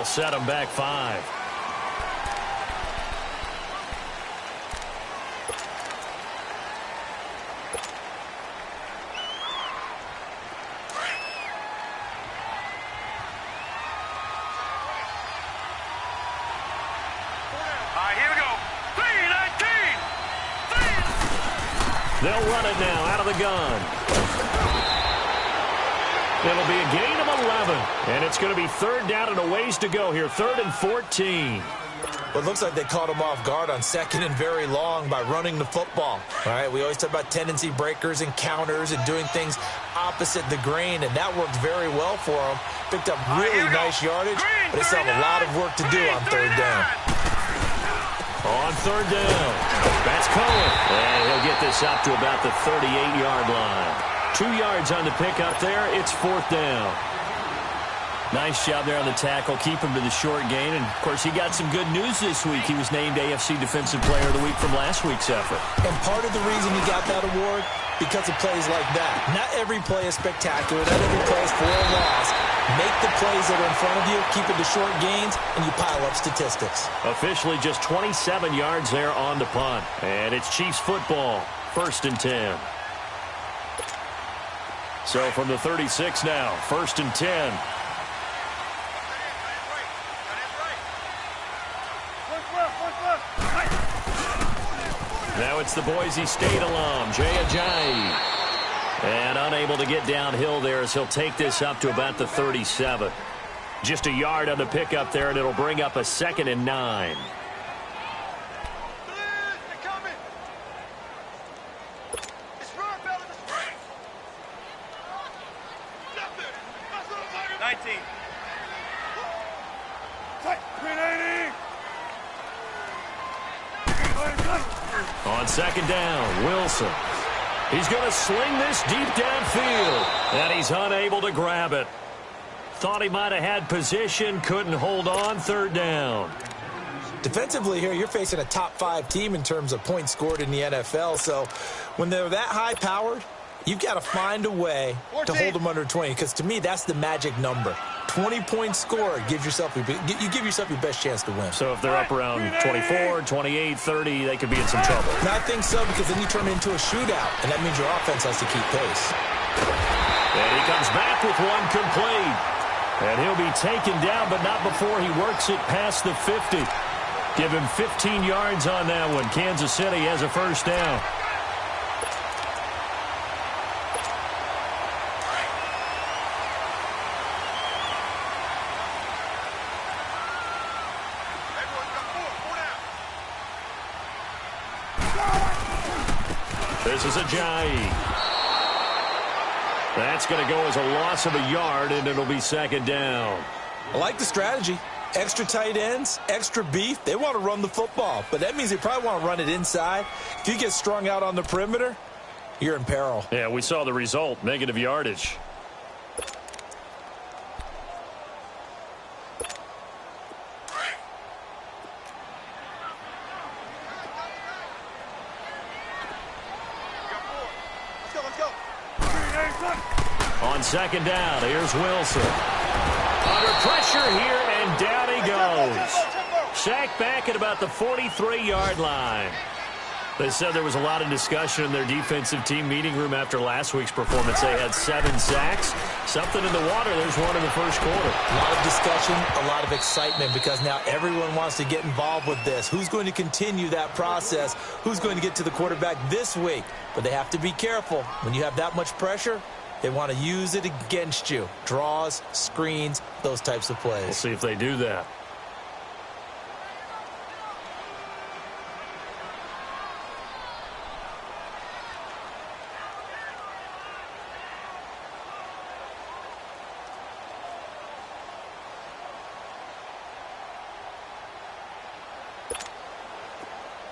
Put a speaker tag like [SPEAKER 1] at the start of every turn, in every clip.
[SPEAKER 1] Set them back 5.
[SPEAKER 2] Here we go. 3-19.
[SPEAKER 1] They'll run it now out of the gun. It'll be a gain of 11, and it's going to be 3rd down and a ways to go here, 3rd and 14.
[SPEAKER 3] Well, it looks like they caught him off guard on 2nd and very long by running the football. All right, we always talk about tendency breakers and counters and doing things opposite the grain, and that worked very well for him. Picked up really nice yardage, but they still have a lot of work to do on 3rd down.
[SPEAKER 1] On 3rd down, that's Cohen, and he'll get this up to about the 38-yard line. 2 yards on the pickup there. It's 4th down. Nice job there on the tackle. Keep him to the short gain. And, of course, he got some good news this week. He was named AFC Defensive Player of the Week from last week's effort.
[SPEAKER 3] And part of the reason he got that award, because of plays like that. Not every play is spectacular. Not every play is for a loss. Make the plays that are in front of you, keep it to short gains, and you pile up statistics.
[SPEAKER 1] Officially just 27 yards there on the punt. And it's Chiefs football, 1st and 10. So from the 36 now, 1st and 10. Now it's the Boise State alum, Jay Ajayi. And unable to get downhill there as he'll take this up to about the 37. Just a yard on the pickup there, and it'll bring up a 2nd and 9. On 2nd down, Wilson. He's going to sling this deep downfield, and he's unable to grab it. Thought he might have had position, couldn't hold on, 3rd down.
[SPEAKER 3] Defensively here, you're facing a top 5 team in terms of points scored in the NFL, so when they're that high-powered, you've got to find a way to hold them under 20, because to me, that's the magic number. 20-point score gives yourself you give yourself your best chance to win.
[SPEAKER 1] So if they're up around 24, 28, 30, they could be in some trouble.
[SPEAKER 3] No, I think so, because then you turn it into a shootout, and that means your offense has to keep pace.
[SPEAKER 1] And he comes back with one complete. And he'll be taken down, but not before he works it past the 50. Give him 15 yards on that one. Kansas City has a 1st down. This is Ajayi. That's going to go as a loss of a yard, and it'll be 2nd down.
[SPEAKER 3] I like the strategy. Extra tight ends, extra beef. They want to run the football, but that means they probably want to run it inside. If you get strung out on the perimeter, you're in peril.
[SPEAKER 1] Yeah, we saw the result, negative yardage. On 2nd down, here's Wilson. Under pressure here, and down he goes. Sacked back at about the 43-yard line. They said there was a lot of discussion in their defensive team meeting room after last week's performance. They had 7 sacks. Something in the water. There's one in the 1st quarter.
[SPEAKER 3] A lot of discussion, a lot of excitement, because now everyone wants to get involved with this. Who's going to continue that process? Who's going to get to the quarterback this week? But they have to be careful. When you have that much pressure, they want to use it against you. Draws, screens, those types of plays.
[SPEAKER 1] We'll see if they do that.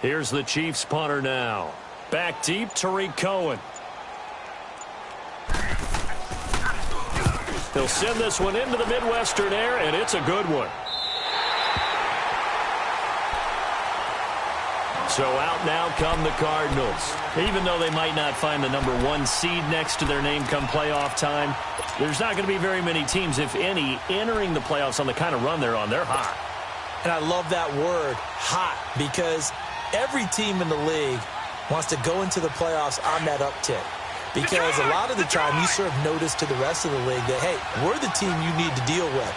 [SPEAKER 1] Here's the Chiefs punter now. Back deep, Tariq Cohen. He'll send this one into the Midwestern air, and it's a good one. So out now come the Cardinals. Even though they might not find the number 1 seed next to their name come playoff time, there's not going to be very many teams, if any, entering the playoffs on the kind of run they're on. They're hot.
[SPEAKER 3] And I love that word, hot, because every team in the league wants to go into the playoffs on that uptick. Because a lot of the time you serve notice to the rest of the league that, hey, we're the team you need to deal with.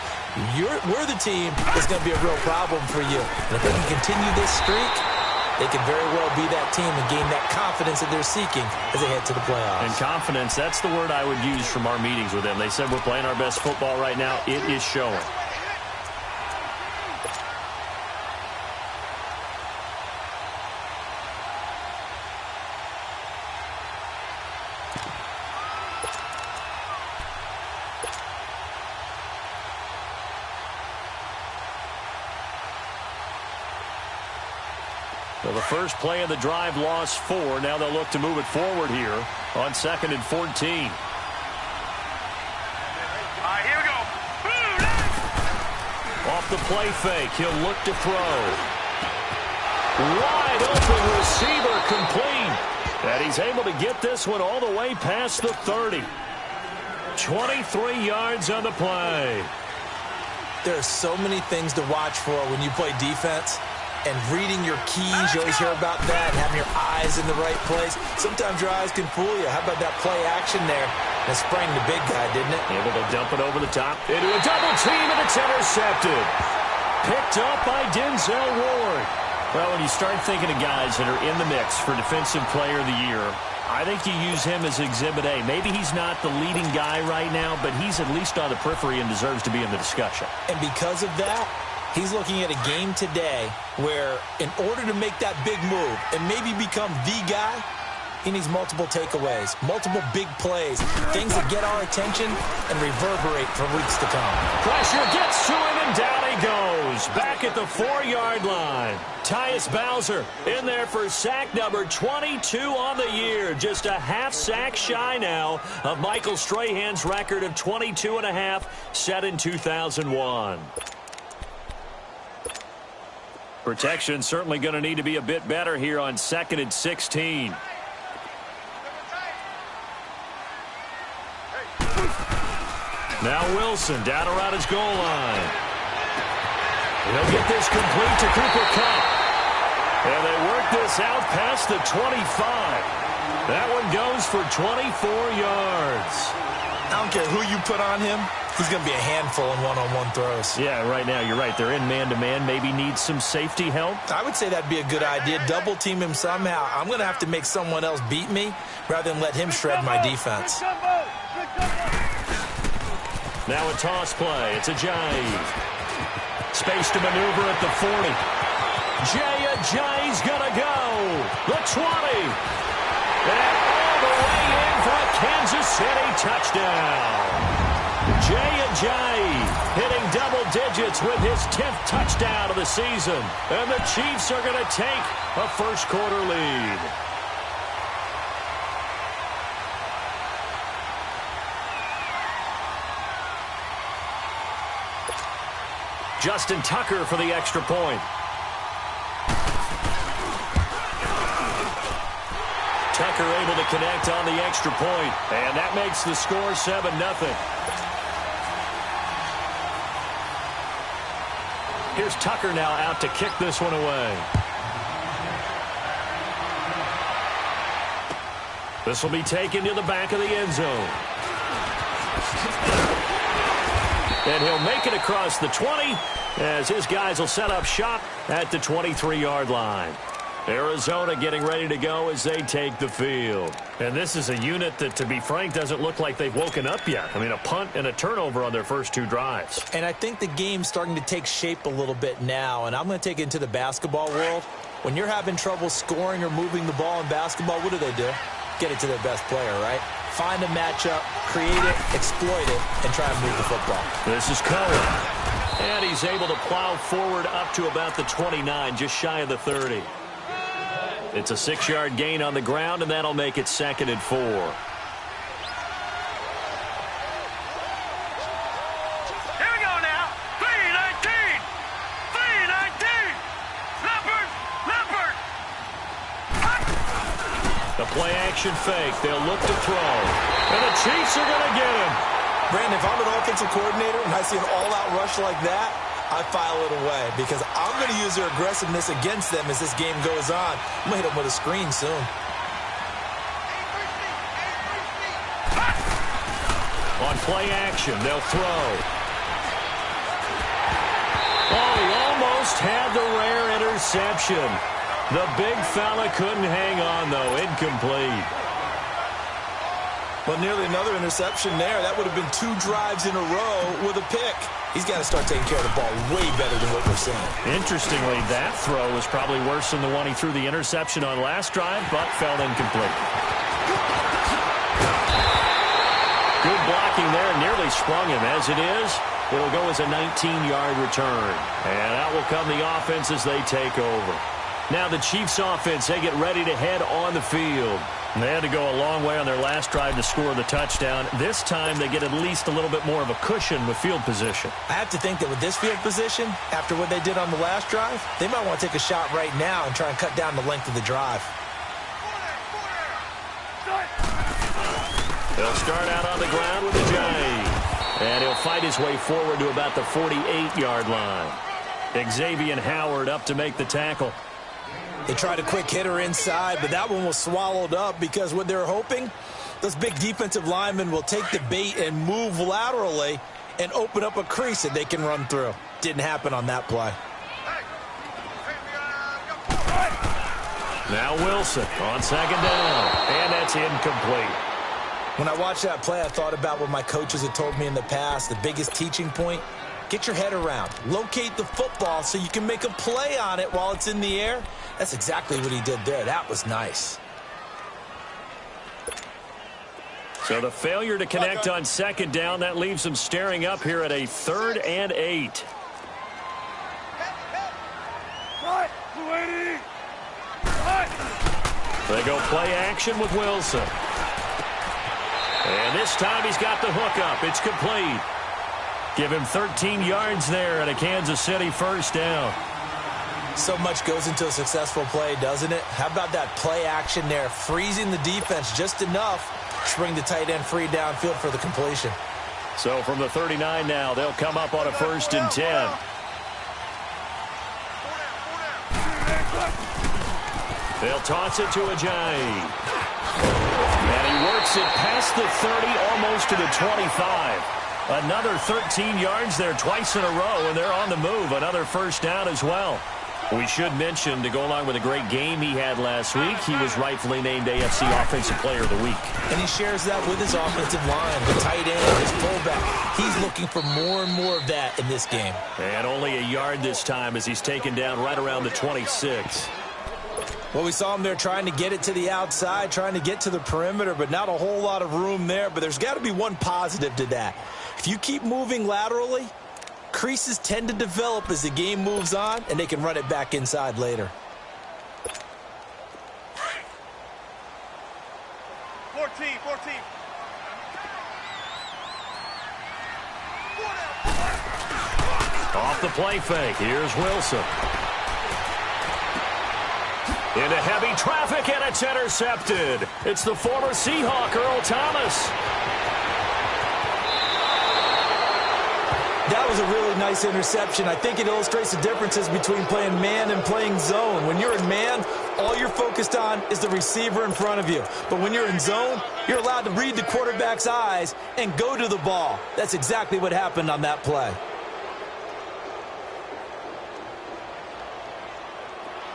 [SPEAKER 3] We're the team that's going to be a real problem for you. And if they can continue this streak, they can very well be that team and gain that confidence that they're seeking as they head to the playoffs.
[SPEAKER 1] And confidence, that's the word I would use from our meetings with them. They said we're playing our best football right now. It is showing. Well, the first play of the drive lost 4. Now they'll look to move it forward here on 2nd and 14.
[SPEAKER 2] Here we go.
[SPEAKER 1] Off the play fake, he'll look to throw. Wide open receiver complete. And he's able to get this one all the way past the 30. 23 yards on the play.
[SPEAKER 3] There are so many things to watch for when you play defense. And reading your keys, you always hear about that, and having your eyes in the right place. Sometimes your eyes can fool you. How about that play action there? That sprang the big guy, didn't it?
[SPEAKER 1] Able to dump it over the top into a double team, and it's intercepted. Picked up by Denzel Ward. Well, when you start thinking of guys that are in the mix for Defensive Player of the Year, I think you use him as Exhibit A. Maybe he's not the leading guy right now, but he's at least on the periphery and deserves to be in the discussion.
[SPEAKER 3] And because of that, he's looking at a game today where in order to make that big move and maybe become the guy, he needs multiple takeaways, multiple big plays, things that get our attention and reverberate for weeks to come.
[SPEAKER 1] Pressure gets to him, and down he goes. Back at the 4-yard line. Tyus Bowser in there for sack number 22 on the year. Just a half sack shy now of Michael Strahan's record of 22.5 set in 2001. Protection certainly going to need to be a bit better here on 2nd and 16. Now Wilson down around his goal line. He'll get this complete to Cooper Kupp. And they work this out past the 25. That one goes for 24 yards.
[SPEAKER 3] I don't care who you put on him. He's going to be a handful in one-on-one throws.
[SPEAKER 1] Yeah, right now, you're right. They're in man-to-man. Maybe needs some safety help.
[SPEAKER 3] I would say that'd be a good idea. Double team him somehow. I'm going to have to make someone else beat me rather than let him shred my defense.
[SPEAKER 1] Now a toss play. It's a jive. Space to maneuver at the 40. Jay Ajayi's going to go. The 20. And all the way in for a Kansas City touchdown. Jay Ajayi hitting double digits with his 10th touchdown of the season. And the Chiefs are going to take a first-quarter lead. Justin Tucker for the extra point. Tucker able to connect on the extra point. And that makes the score 7-0. Here's Tucker now out to kick this one away. This will be taken to the back of the end zone. And he'll make it across the 20 as his guys will set up shop at the 23-yard line. Arizona getting ready to go as they take the field. And this is a unit that, to be frank, doesn't look like they've woken up yet. I mean, a punt and a turnover on their first 2 drives.
[SPEAKER 3] And I think the game's starting to take shape a little bit now, and I'm going to take it into the basketball world. When you're having trouble scoring or moving the ball in basketball, what do? Get it to their best player, right? Find a matchup, create it, exploit it, and try and move the football.
[SPEAKER 1] This is Cohen. And he's able to plow forward up to about the 29, just shy of the 30. It's a 6-yard gain on the ground, and that'll make it 2nd and 4.
[SPEAKER 2] Here we go now. 3-19. 3-19. Leopard.
[SPEAKER 1] play-action fake. They'll look to throw. And the Chiefs are going to get him.
[SPEAKER 3] Brandon, if I'm an offensive coordinator and I see an all-out rush like that, I file it away because I'm going to use their aggressiveness against them as this game goes on. I'm going to hit them with a screen soon.
[SPEAKER 1] On play action, they'll throw. Oh, he almost had the rare interception. The big fella couldn't hang on, though. Incomplete.
[SPEAKER 3] Well, nearly another interception there. That would have been 2 drives in a row with a pick. He's got to start taking care of the ball way better than what we're seeing.
[SPEAKER 1] Interestingly, that throw was probably worse than the one he threw the interception on last drive, but fell incomplete. Good blocking there, nearly sprung him. As it is, it'll go as a 19-yard return. And out will come the offense as they take over. Now the Chiefs offense, they get ready to head on the field. They had to go a long way on their last drive to score the touchdown. This time they get at least a little bit more of a cushion with field position.
[SPEAKER 3] I have to think that with this field position, after what they did on the last drive, they might want to take a shot right now and try and cut down the length of the drive.
[SPEAKER 1] They'll start out on the ground with a J. And he'll fight his way forward to about the 48-yard line. Xavier Howard up to make the tackle.
[SPEAKER 3] They tried a quick hitter inside, but that one was swallowed up because what they're hoping, those big defensive linemen will take the bait and move laterally and open up a crease that they can run through. Didn't happen on that play.
[SPEAKER 1] Now Wilson on second down, and that's incomplete.
[SPEAKER 3] When I watched that play, I thought about what my coaches had told me in the past. The biggest teaching point, get your head around. Locate the football so you can make a play on it while it's in the air. That's exactly what he did there. That was nice.
[SPEAKER 1] So the failure to connect on second down, that leaves them staring up here at a 3rd and 8. They go play action with Wilson. And this time he's got the hook up. It's complete. Give him 13 yards there and a Kansas City first down.
[SPEAKER 3] So much goes into a successful play, doesn't it? How about that play action there? Freezing the defense just enough to bring the tight end free downfield for the completion.
[SPEAKER 1] So from the 39 now, they'll come up on a 1st and 10. They'll toss it to Ajayi. And he works it past the 30, almost to the 25. Another 13 yards there twice in a row, and they're on the move. Another first down as well. We should mention, to go along with a great game he had last week, he was rightfully named AFC Offensive Player of the Week.
[SPEAKER 3] And he shares that with his offensive line, the tight end, his fullback. He's looking for more and more of that in this game.
[SPEAKER 1] And only a yard this time as he's taken down right around the 26.
[SPEAKER 3] Well, we saw him there trying to get it to the outside, trying to get to the perimeter, but not a whole lot of room there. But there's got to be one positive to that. If you keep moving laterally, creases tend to develop as the game moves on, and they can run it back inside later.
[SPEAKER 2] 14.
[SPEAKER 1] Off the play fake. Here's Wilson. Into heavy traffic, and it's intercepted. It's the former Seahawk, Earl Thomas.
[SPEAKER 3] That was a really nice interception. I think it illustrates the differences between playing man and playing zone. When you're in man, all you're focused on is the receiver in front of you. But when you're in zone, you're allowed to read the quarterback's eyes and go to the ball. That's exactly what happened on that play.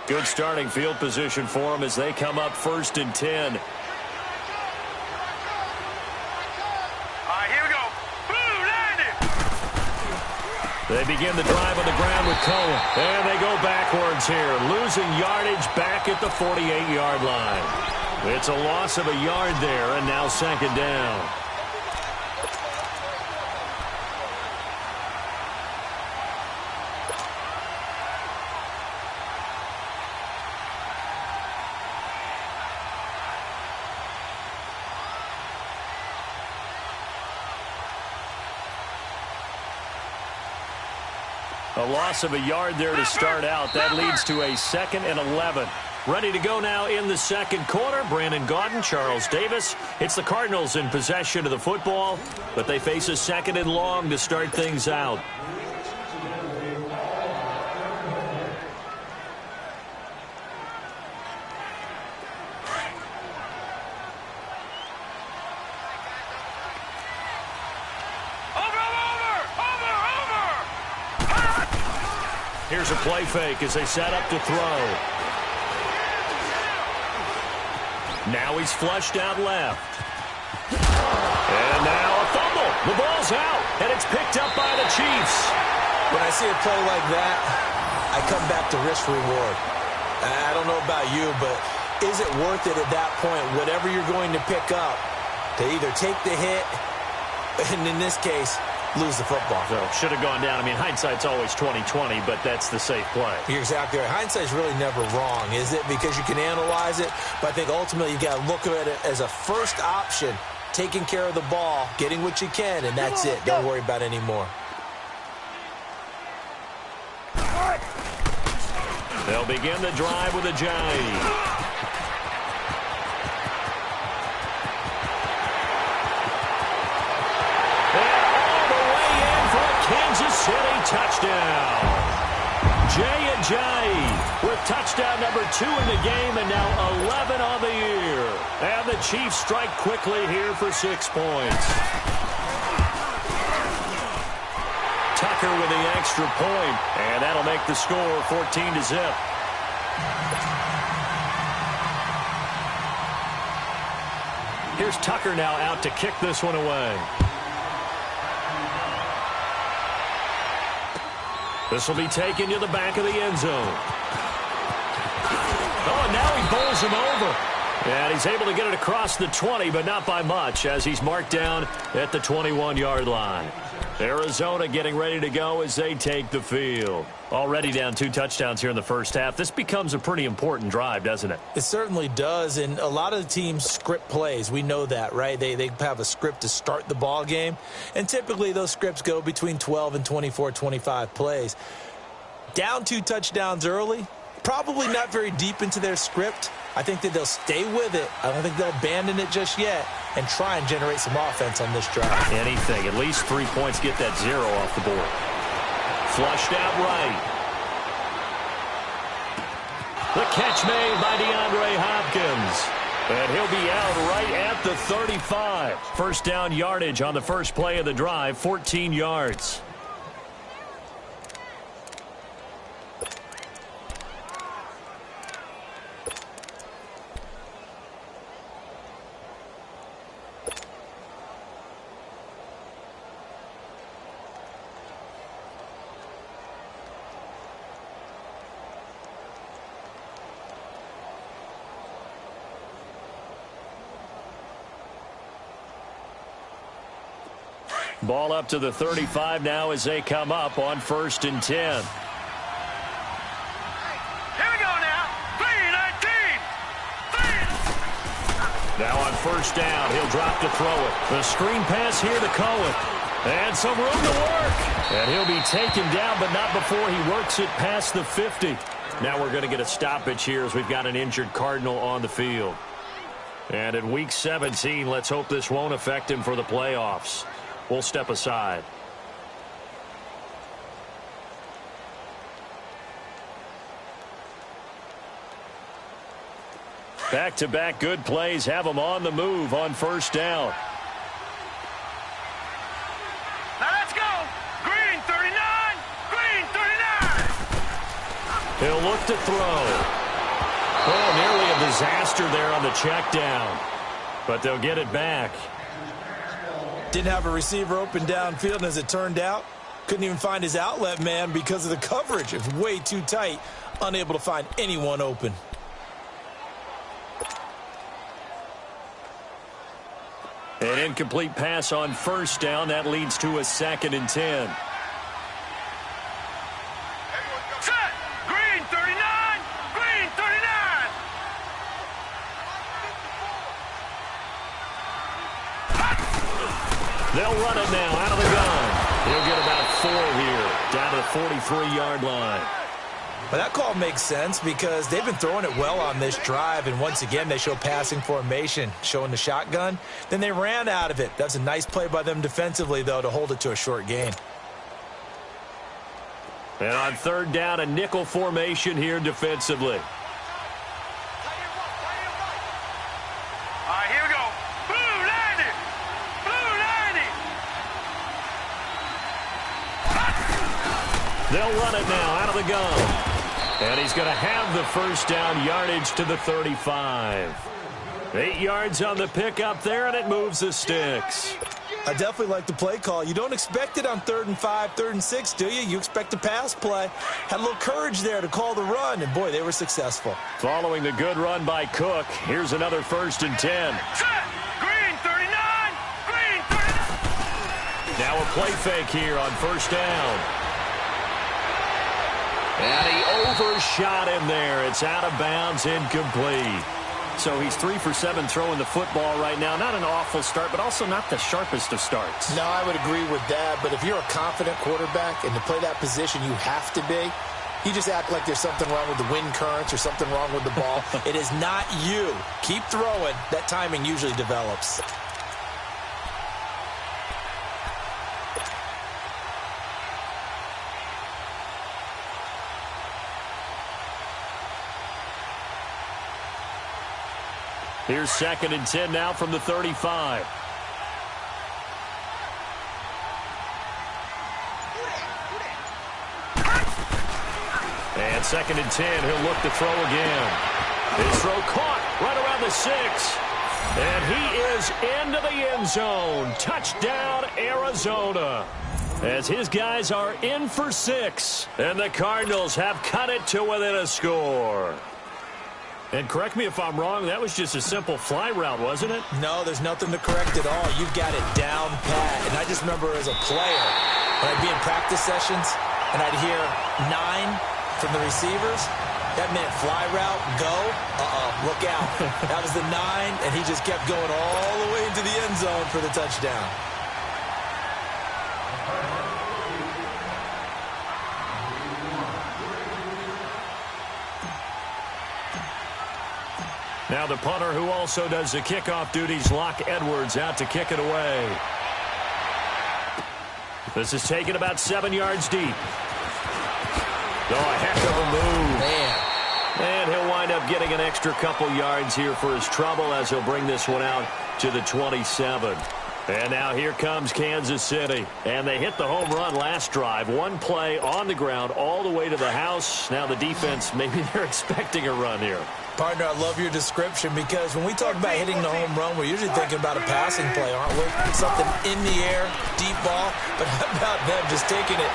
[SPEAKER 1] Good starting field position for them as they come up 1st and 10. They begin the drive on the ground with Cohen. And they go backwards here, losing yardage back at the 48-yard line. It's a loss of a yard there, and now 2nd down. A loss of a yard there to start out. That leads to a 2nd and 11. Ready to go now in the second quarter. Brandon Gaudin, Charles Davis. It's the Cardinals in possession of the football, but they face a second and long to start things out. Here's a play fake as they set up to throw. Now he's flushed out left. And now a fumble. The ball's out, and it's picked up by the Chiefs.
[SPEAKER 3] When I see a play like that, I come back to risk reward. I don't know about you, but is it worth it at that point, whatever you're going to pick up, to either take the hit, and in this case, lose the football?
[SPEAKER 1] So should have gone down. I mean, hindsight's always 20/20, but that's the safe play.
[SPEAKER 3] You're exactly right. Hindsight's really never wrong, is it? Because you can analyze it, but I think ultimately you got to look at it as a first option, taking care of the ball, getting what you can, and that's it. Don't worry about it anymore.
[SPEAKER 1] They'll begin the drive with a jive. Kansas City touchdown. Jay Ajayi with touchdown number 2 in the game and now 11 on the year. And the Chiefs strike quickly here for 6 points. Tucker with the extra point, and that'll make the score 14-0. Here's Tucker now out to kick this one away. This will be taken to the back of the end zone. Oh, and now he bowls him over. And he's able to get it across the 20, but not by much, as he's marked down at the 21-yard line. Arizona getting ready to go as they take the field. Already down 2 touchdowns here in the first half. This becomes a pretty important drive, doesn't it?
[SPEAKER 3] It certainly does, and a lot of the teams script plays. We know that, right? They have a script to start the ball game, and typically those scripts go between 12 and 24, 25 plays. Down 2 touchdowns early, probably not very deep into their script. I think that they'll stay with it. I don't think they'll abandon it just yet and try and generate some offense on this drive.
[SPEAKER 1] Anything. At least 3 points, get that 0 off the board. Flushed out right. The catch made by DeAndre Hopkins. And he'll be out right at the 35. First down yardage on the first play of the drive, 14 yards. Ball up to the 35 now as they come up on 1st and 10.
[SPEAKER 2] Here we go now. 3-19.
[SPEAKER 1] Now on 1st down, he'll drop to throw it. The screen pass here to Cohen. And some room to work. And he'll be taken down, but not before he works it past the 50. Now we're going to get a stoppage here as we've got an injured Cardinal on the field. And in Week 17, let's hope this won't affect him for the playoffs. We'll step aside. Back-to-back good plays have him on the move on 1st down.
[SPEAKER 2] Now let's go. Green 39. Green 39.
[SPEAKER 1] He'll look to throw. Oh, nearly a disaster there on the check down. But they'll get it back.
[SPEAKER 3] Didn't have a receiver open downfield, and as it turned out, couldn't even find his outlet man because of the coverage. It was way too tight, unable to find anyone open.
[SPEAKER 1] An incomplete pass on 1st down. That leads to a 2nd and 10.
[SPEAKER 2] Set. Green 39. Green 39.
[SPEAKER 1] They'll run it now out of the gun. He'll get about 4 here, down to the 43-yard line.
[SPEAKER 3] Well, that call makes sense because they've been throwing it well on this drive, and once again, they show passing formation, showing the shotgun. Then they ran out of it. That's a nice play by them defensively, though, to hold it to a short gain.
[SPEAKER 1] And on third down, a nickel formation here defensively.
[SPEAKER 2] All right, here we go. Blue 90! Blue 90!
[SPEAKER 1] They'll run it now out of the gun. And he's going to have the first down, yardage to the 35. 8 yards on the pickup there, and it moves the sticks.
[SPEAKER 3] I definitely like the play call. You don't expect it on 3rd and 5, 3rd and 6, do you? You expect a pass play. Had a little courage there to call the run, and, boy, they were successful.
[SPEAKER 1] Following the good run by Cook, here's another 1st and 10.
[SPEAKER 2] Set! Green 39! Green 39!
[SPEAKER 1] Now a play fake here on 1st down. And he overshot him there. It's out of bounds, incomplete. So he's 3 for 7 throwing the football right now. Not an awful start, but also not the sharpest of starts.
[SPEAKER 3] No, I would agree with that. But if you're a confident quarterback and to play that position, you have to be. You just act like there's something wrong with the wind currents or something wrong with the ball. It is not you. Keep throwing. That timing usually develops.
[SPEAKER 1] Here's 2nd and 10 now from the 35. And 2nd and 10, he'll look to throw again. His throw caught right around the 6. And he is into the end zone. Touchdown, Arizona. As his guys are in for 6. And the Cardinals have cut it to within a score. And correct me if I'm wrong, that was just a simple fly route, wasn't it?
[SPEAKER 3] No, there's nothing to correct at all. You've got it down pat. And I just remember as a player, when I'd be in practice sessions, and I'd hear 9 from the receivers, that meant fly route, go, look out. That was the 9, and he just kept going all the way into the end zone for the touchdown.
[SPEAKER 1] Now the punter who also does the kickoff duties, Locke Edwards, out to kick it away. This is taken about 7 yards deep. Oh, a heck of a move.
[SPEAKER 3] Man.
[SPEAKER 1] And he'll wind up getting an extra couple yards here for his trouble as he'll bring this one out to the 27. And now here comes Kansas City. And they hit the home run last drive. One play on the ground all the way to the house. Now the defense, maybe they're expecting a run here.
[SPEAKER 3] Partner, I love your description because when we talk about hitting the home run, we're usually thinking about a passing play, aren't we? Something in the air, deep ball. But how about them just taking it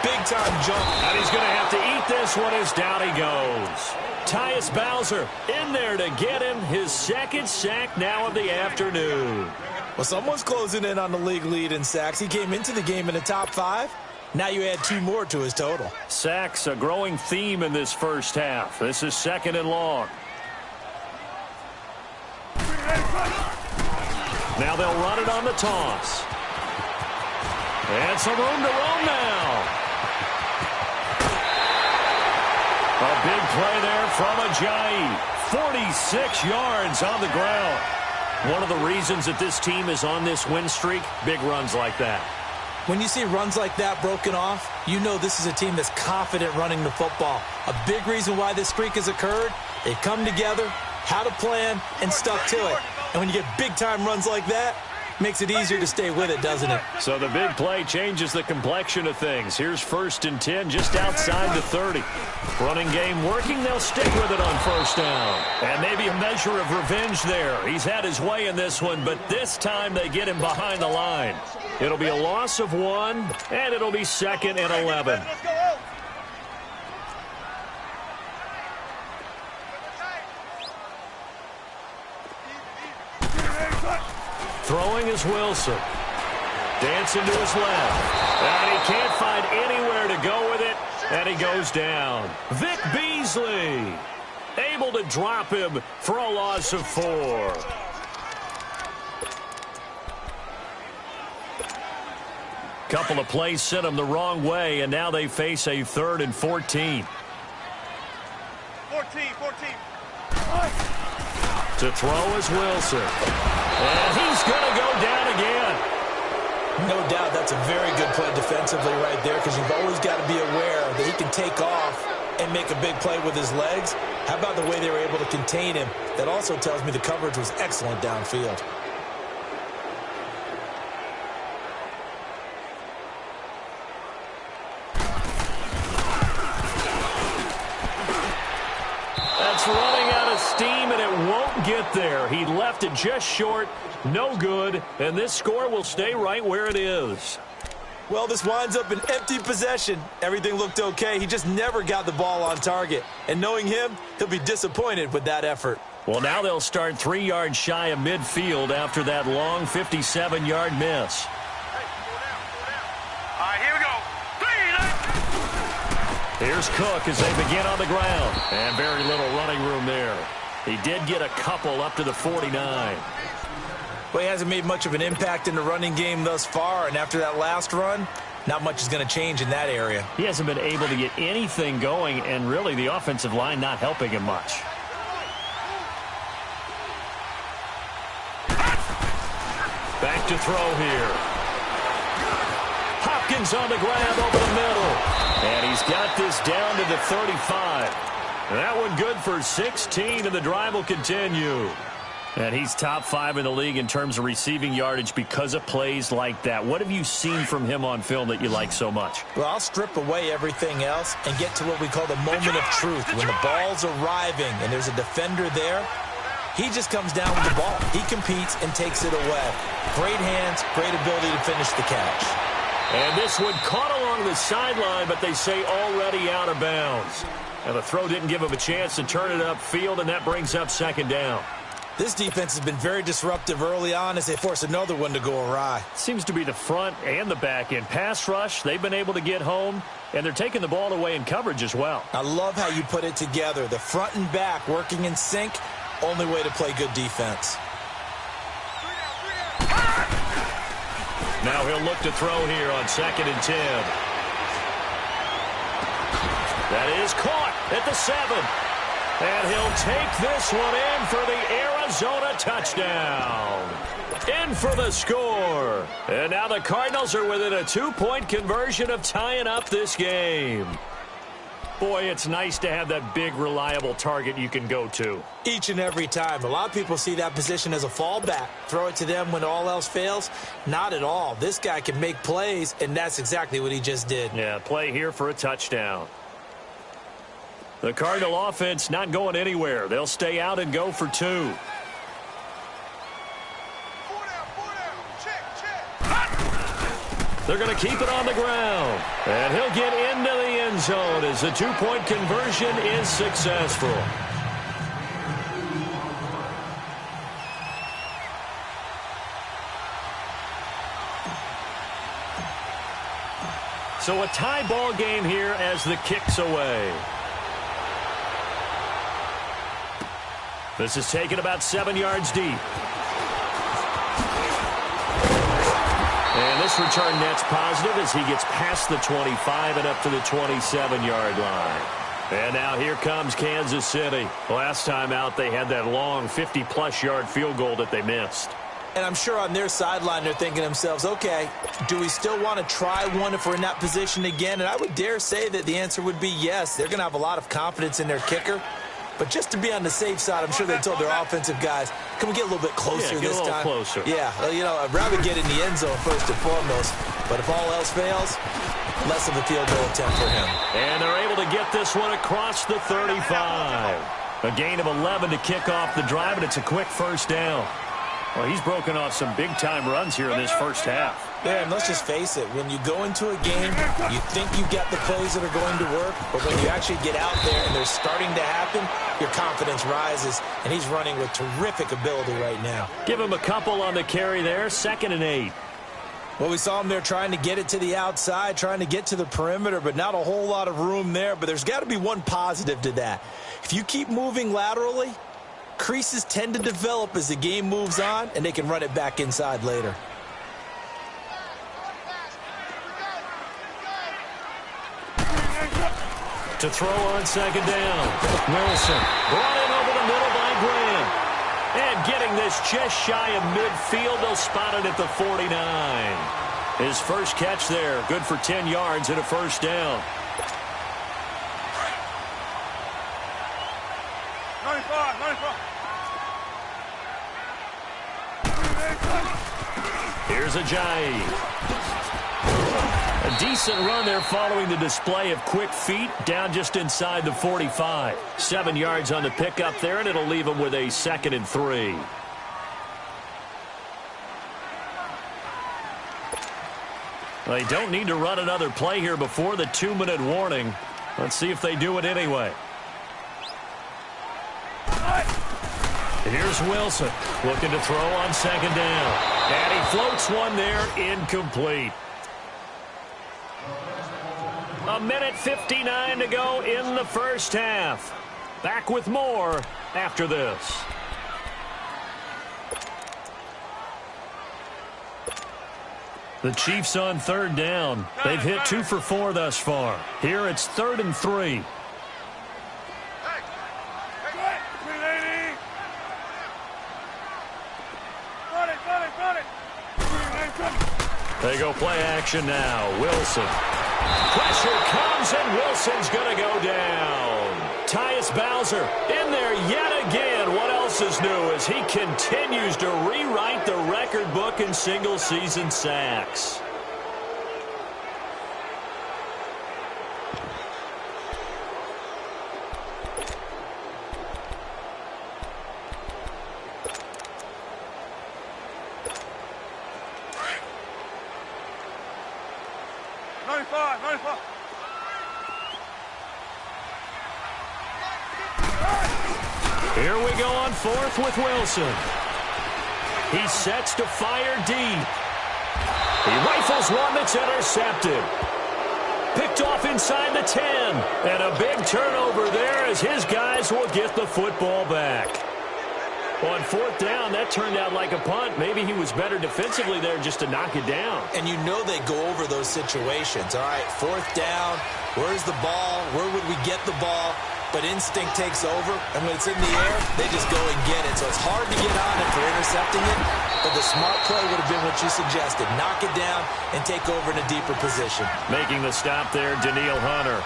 [SPEAKER 3] big-time jump?
[SPEAKER 1] And he's going to have to eat this one as down he goes. Tyus Bowser in there to get him his 2nd sack now of the afternoon.
[SPEAKER 3] Well, someone's closing in on the league lead in sacks. He came into the game in the top 5. Now you add 2 more to his total.
[SPEAKER 1] Sacks, a growing theme in this first half. This is 2nd and long. Now they'll run it on the toss. And some room to roam now. A big play there from Ajayi. 46 yards on the ground. One of the reasons that this team is on this win streak, big runs like that.
[SPEAKER 3] When you see runs like that broken off, you know this is a team that's confident running the football. A big reason why this streak has occurred, they've come together, had a plan, and stuck to it. And when you get big-time runs like that, makes it easier to stay with it, doesn't it?
[SPEAKER 1] So the big play changes the complexion of things. Here's 1st and 10 just outside the 30. Running game working. They'll stick with it on 1st down. And maybe a measure of revenge there. He's had his way in this one, but this time they get him behind the line. It'll be a loss of 1, and it'll be 2nd and 11. Throwing is Wilson. Dancing to his left. And he can't find anywhere to go with it. And he goes down. Vic Beasley able to drop him for a loss of 4. Couple of plays sent them the wrong way, and now they face a 3rd and 14. To throw is Wilson. And he's going to go down again.
[SPEAKER 3] No doubt that's a very good play defensively right there, because you've always got to be aware that he can take off and make a big play with his legs. How about the way they were able to contain him? That also tells me the coverage was excellent downfield.
[SPEAKER 1] That's running out of steam, and it won't get there. He left it just short, no good, and this score will stay right where it is.
[SPEAKER 3] Well, this winds up an empty possession. Everything looked okay. He just never got the ball on target. And knowing him, he'll be disappointed with that effort.
[SPEAKER 1] Well, now they'll start 3 yards shy of midfield after that long 57-yard miss.
[SPEAKER 2] All right, here we go.
[SPEAKER 1] Here's Cook as they begin on the ground. And very little running room there. He did get a couple up to the 49.
[SPEAKER 3] Well, he hasn't made much of an impact in the running game thus far, and after that last run, not much is going to change in that area.
[SPEAKER 1] He hasn't been able to get anything going, and really the offensive line not helping him much. Back to throw here. Hopkins on the ground over the middle. And he's got this down to the 35. And that one good for 16, and the drive will continue. And he's top 5 in the league in terms of receiving yardage because of plays like that. What have you seen from him on film that you like so much?
[SPEAKER 3] Well, I'll strip away everything else and get to what we call the moment of truth. When the ball's arriving and there's a defender there, he just comes down with the ball. He competes and takes it away. Great hands, great ability to finish the catch.
[SPEAKER 1] And this one caught along the sideline, but they say already out of bounds. And the throw didn't give him a chance to turn it upfield, and that brings up second down.
[SPEAKER 3] This defense has been very disruptive early on as they force another one to go awry.
[SPEAKER 1] Seems to be the front and the back end. Pass rush, they've been able to get home, and they're taking the ball away in coverage as well.
[SPEAKER 3] I love how you put it together. The front and back working in sync, only way to play good defense.
[SPEAKER 1] Now he'll look to throw here on 2nd and 10. That is caught at the 7. And he'll take this one in for the Arizona touchdown. In for the score. And now the Cardinals are within a 2-point conversion of tying up this game. Boy, it's nice to have that big, reliable target you can go to.
[SPEAKER 3] Each and every time. A lot of people see that position as a fallback. Throw it to them when all else fails. Not at all. This guy can make plays, and that's exactly what he just did.
[SPEAKER 1] Yeah, play here for a touchdown. The Cardinal offense not going anywhere. They'll stay out and go for 2. They're going to keep it on the ground. And he'll get into the end zone as the 2-point conversion is successful. So a tie ball game here as the kick's away. This is taken about 7 yards deep. And this return net's positive as he gets past the 25 and up to the 27-yard line. And now here comes Kansas City. Last time out, they had that long 50-plus yard field goal that they missed.
[SPEAKER 3] And I'm sure on their sideline they're thinking to themselves, okay, do we still want to try one if we're in that position again? And I would dare say that the answer would be yes. They're going to have a lot of confidence in their kicker. But just to be on the safe side, I'm sure they told their offensive guys, can we get a little bit closer this time?
[SPEAKER 1] Closer.
[SPEAKER 3] Yeah, well, you know, I'd rather get in the end zone first and foremost. But if all else fails, less of a field goal attempt for him.
[SPEAKER 1] And they're able to get this one across the 35. A gain of 11 to kick off the drive, and it's a quick first down. Well, he's broken off some big-time runs here in this first half.
[SPEAKER 3] Yeah, and let's just face it. When you go into a game, you think you got the plays that are going to work, but when you actually get out there and they're starting to happen, your confidence rises, and he's running with terrific ability right now.
[SPEAKER 1] Give him a couple on the carry there, 2nd and 8.
[SPEAKER 3] Well, we saw him there trying to get it to the outside, trying to get to the perimeter, but not a whole lot of room there. But there's got to be one positive to that. If you keep moving laterally, creases tend to develop as the game moves on, and they can run it back inside later.
[SPEAKER 1] To throw on second down. Wilson brought in over the middle by Grant. And getting this just shy of midfield, they'll spot it at the 49. His first catch there, good for 10 yards and a first down.
[SPEAKER 2] 95.
[SPEAKER 1] Here's Ajayi. A decent run there following the display of quick feet down just inside the 45. 7 yards on the pickup there, and it'll leave him with a 2nd and 3. They don't need to run another play here before the 2-minute warning. Let's see if they do it anyway. Here's Wilson looking to throw on second down. And he floats one there, incomplete. 1:59 to go in the first half. Back with more after this. The Chiefs on 3rd down. They've hit 2 for 4 thus far. Here it's 3rd and 3. They go play action now. Wilson. Pressure comes, and Wilson's going to go down. Tyus Bowser in there yet again. What else is new as he continues to rewrite the record book in single-season sacks. Here we go on 4th with Wilson. He sets to fire deep. He rifles one that's intercepted. Picked off inside the 10. And a big turnover there as his guys will get the football back. On 4th down, that turned out like a punt. Maybe he was better defensively there just to knock it down.
[SPEAKER 3] And you know they go over those situations. All right, 4th down. Where's the ball? Where would we get the ball? But instinct takes over, and when it's in the air, they just go and get it. So it's hard to get on it for intercepting it, but the smart play would have been what you suggested. Knock it down and take over in a deeper position.
[SPEAKER 1] Making the stop there, Danielle Hunter.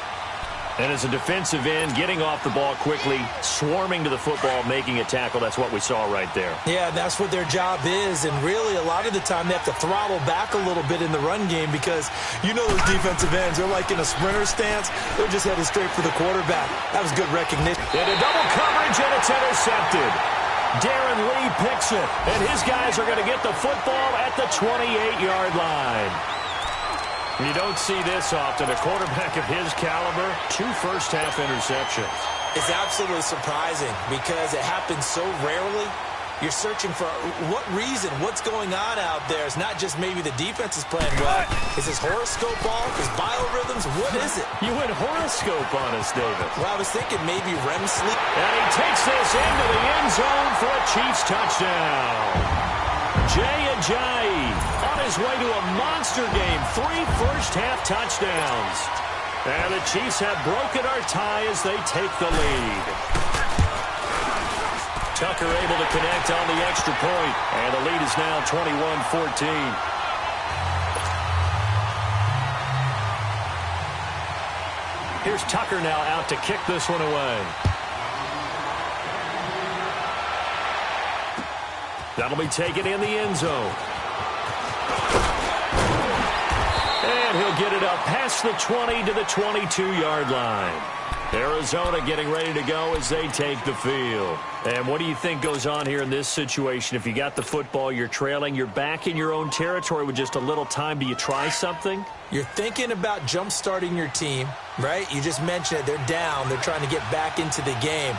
[SPEAKER 1] And as a defensive end, getting off the ball quickly, swarming to the football, making a tackle. That's what we saw right there.
[SPEAKER 3] Yeah, that's what their job is. And really, a lot of the time, they have to throttle back a little bit in the run game because you know those defensive ends, they're like in a sprinter stance. They're just headed straight for the quarterback. That was good recognition.
[SPEAKER 1] Into double coverage, and it's intercepted. Darren Lee picks it, and his guys are going to get the football at the 28-yard line. You don't see this often. A quarterback of his caliber, 2 first-half interceptions.
[SPEAKER 3] It's absolutely surprising because it happens so rarely. You're searching for what reason, what's going on out there. It's not just maybe the defense is playing well. Is his horoscope off? His biorhythms? What is it?
[SPEAKER 1] You went horoscope on us, David.
[SPEAKER 3] Well, I was thinking maybe REM sleep.
[SPEAKER 1] And he takes this into the end zone for a Chiefs touchdown. Jay Ajayi on his way to a monster game. 3 first-half touchdowns. And the Chiefs have broken our tie as they take the lead. Tucker able to connect on the extra point. And the lead is now 21-14. Here's Tucker now out to kick this one away. That'll be taken in the end zone. And he'll get it up past the 20 to the 22-yard line. Arizona getting ready to go as they take the field. And what do you think goes on here in this situation? If you got the football, you're trailing, you're back in your own territory with just a little time. Do you try something?
[SPEAKER 3] You're thinking about jump-starting your team, right? You just mentioned it. They're down. They're trying to get back into the game.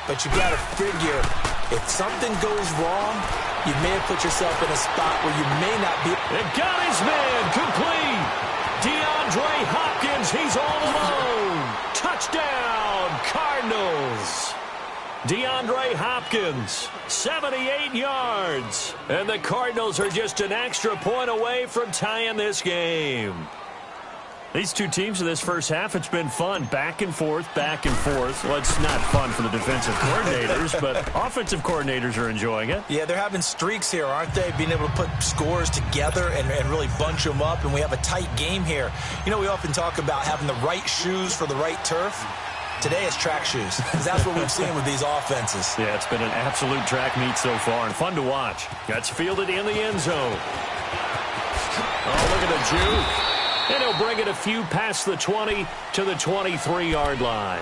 [SPEAKER 3] But you got to figure if something goes wrong, you may have put yourself in a spot where you may not be.
[SPEAKER 1] It got his man complete. DeAndre Hopkins, he's all alone. Touchdown, Cardinals. DeAndre Hopkins, 78 yards. And the Cardinals are just an extra point away from tying this game. These two teams in this first half, it's been fun. Back and forth, back and forth. Well, it's not fun for the defensive coordinators, but offensive coordinators are enjoying it.
[SPEAKER 3] Yeah, they're having streaks here, aren't they? Being able to put scores together and really bunch them up, and we have a tight game here. You know, we often talk about having the right shoes for the right turf. Today it's track shoes, because that's what we've seen with these offenses.
[SPEAKER 1] Yeah, it's been an absolute track meet so far, and fun to watch. That's fielded in the end zone. Oh, look at the juke. And he'll bring it a few past the 20 to the 23-yard line.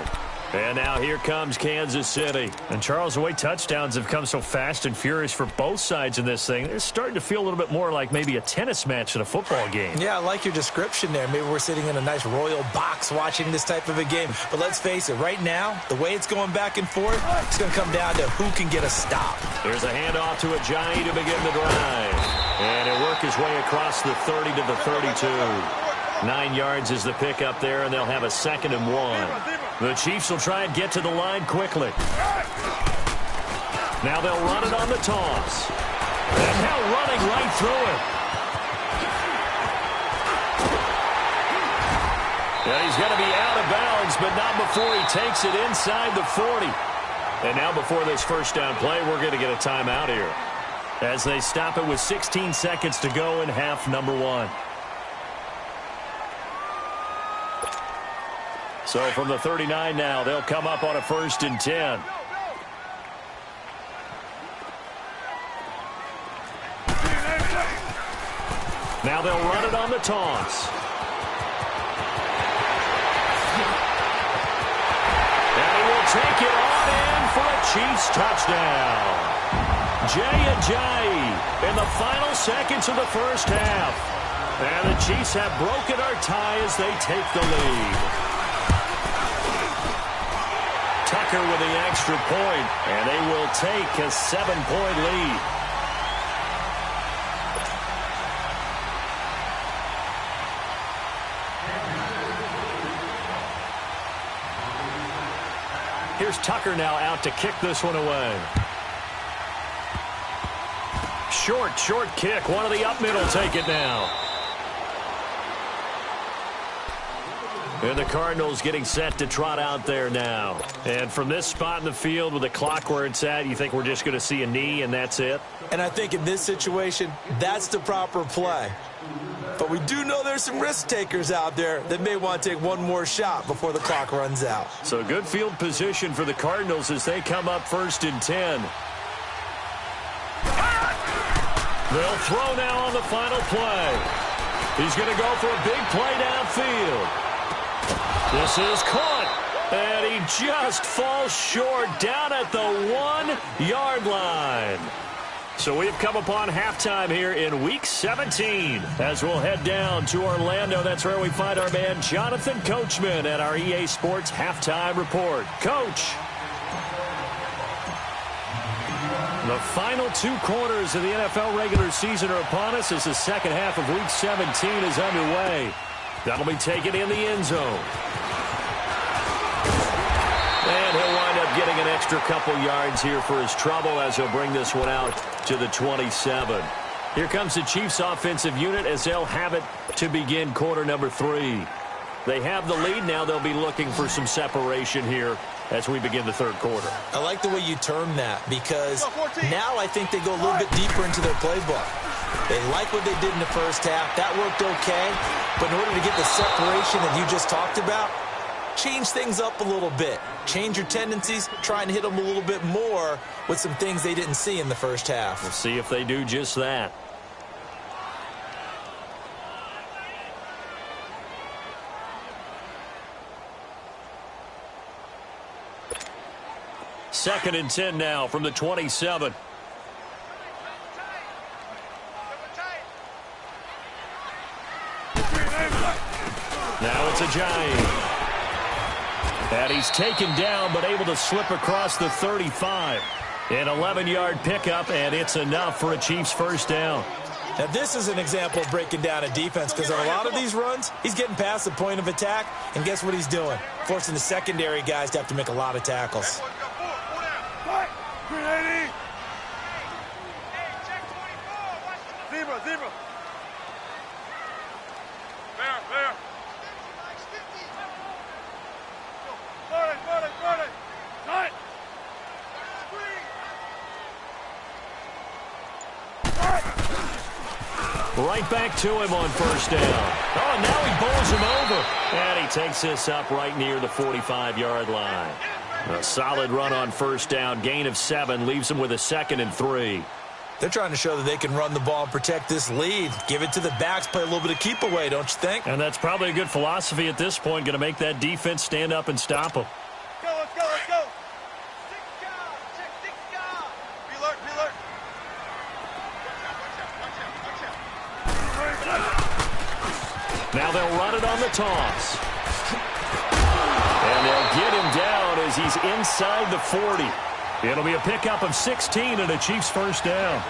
[SPEAKER 1] And now here comes Kansas City. And Charles, the way touchdowns have come so fast and furious for both sides in this thing, it's starting to feel a little bit more like maybe a tennis match than a football game. Yeah, I like your description there. Maybe we're sitting in a nice royal box watching this type of a game. But let's face it, right now, the way it's going back and forth, it's going to come down to who can get a stop. There's a handoff to Ajayi to begin the drive. And he'll work his way across the 30 to the 32. 9 yards is the pickup there, and they'll have a 2nd and 1. The Chiefs will try and get to the line quickly. Now they'll run it on the toss. And now running right through it. Yeah, he's going to be out of bounds, but not before he takes it inside the 40. And now before this first down play, we're going to get a timeout here, as they stop it with 16 seconds to go in half number 1. So from the 39 now, they'll come up on a 1st and 10. Now they'll run it on the toss. And he will take it on in for a Chiefs touchdown. Ajayi in the final seconds of the first half. And the Chiefs have broken our tie as they take the lead. Tucker with the extra point, and they will take a 7-point lead. Here's Tucker now out to kick this one away. Short kick. One of the up middle take it now. And the Cardinals getting set to trot out there now. And from this spot in the field with the clock where it's at, you think we're just going to see a knee and that's it?
[SPEAKER 3] And I think in this situation, that's the proper play. But we do know there's some risk takers out there that may want to take one more shot before the clock runs out.
[SPEAKER 1] So good field position for the Cardinals as they come up 1st and 10. They'll throw now on the final play. He's going to go for a big play downfield. This is caught, and he just falls short down at the 1-yard line. So we've come upon halftime here in Week 17 as we'll head down to Orlando. That's where we find our man Jonathan Coachman at our EA Sports Halftime Report. Coach. The final 2 quarters of the NFL regular season are upon us as the second half of Week 17 is underway. That'll be taken in the end zone. And he'll wind up getting an extra couple yards here for his trouble as he'll bring this one out to the 27. Here comes the Chiefs offensive unit as they'll have it to begin quarter number 3. They have the lead now. They'll be looking for some separation here as we begin the third quarter.
[SPEAKER 3] I like the way you term that because now I think they go a little bit deeper into their playbook. They like what they did in the first half. That worked okay. But in order to get the separation that you just talked about, change things up a little bit. Change your tendencies. Try and hit them a little bit more with some things they didn't see in the first half.
[SPEAKER 1] We'll see if they do just that. Second and 10 now from the 27. Now it's Ajayi. And he's taken down but able to slip across the 35. An 11-yard pickup, and it's enough for a Chiefs first down.
[SPEAKER 3] Now, this is an example of breaking down a defense because on a lot of these runs, he's getting past the point of attack, and guess what he's doing? Forcing the secondary guys to have to make a lot of tackles.
[SPEAKER 2] Zebra.
[SPEAKER 1] Right back to him on first down. Oh, and now he bowls him over. And he takes this up right near the 45-yard line. A solid run on first down. Gain of 7 leaves him with a 2nd and 3.
[SPEAKER 3] They're trying to show that they can run the ball and protect this lead. Give it to the backs, play a little bit of keep away, don't you think?
[SPEAKER 1] And that's probably a good philosophy at this point. Going to make that defense stand up and stop them.
[SPEAKER 2] Go, let's go, let's go. Six guard, check six guard. Be alert, be alert. Watch out.
[SPEAKER 1] Now they'll run it on the toss. And they'll get him down as he's inside the 40. It'll be a pickup of 16 and a Chiefs first down.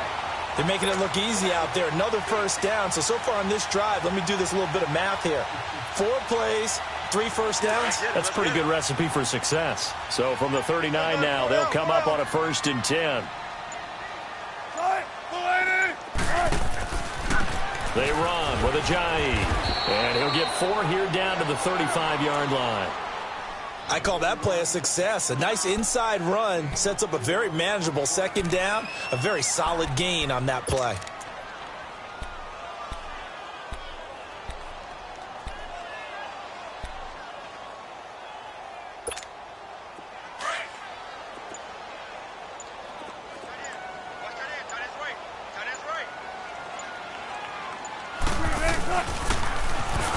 [SPEAKER 3] They're making it look easy out there. Another first down. So far on this drive, let me do this little bit of math here. 4 plays, 3 first downs.
[SPEAKER 1] That's a pretty good recipe for success. So from the 39 now, they'll come up on a 1st and 10. They run with Ajayi. And he'll get 4 here down to the 35-yard line.
[SPEAKER 3] I call that play a success. A nice inside run sets up a very manageable 2nd down. A very solid gain on that play.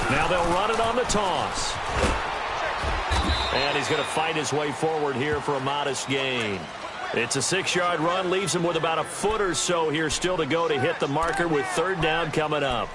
[SPEAKER 1] Now they'll run it on the toss. And he's going to fight his way forward here for a modest gain. It's a 6-yard run, leaves him with about a foot or so here still to go to hit the marker with 3rd down coming up.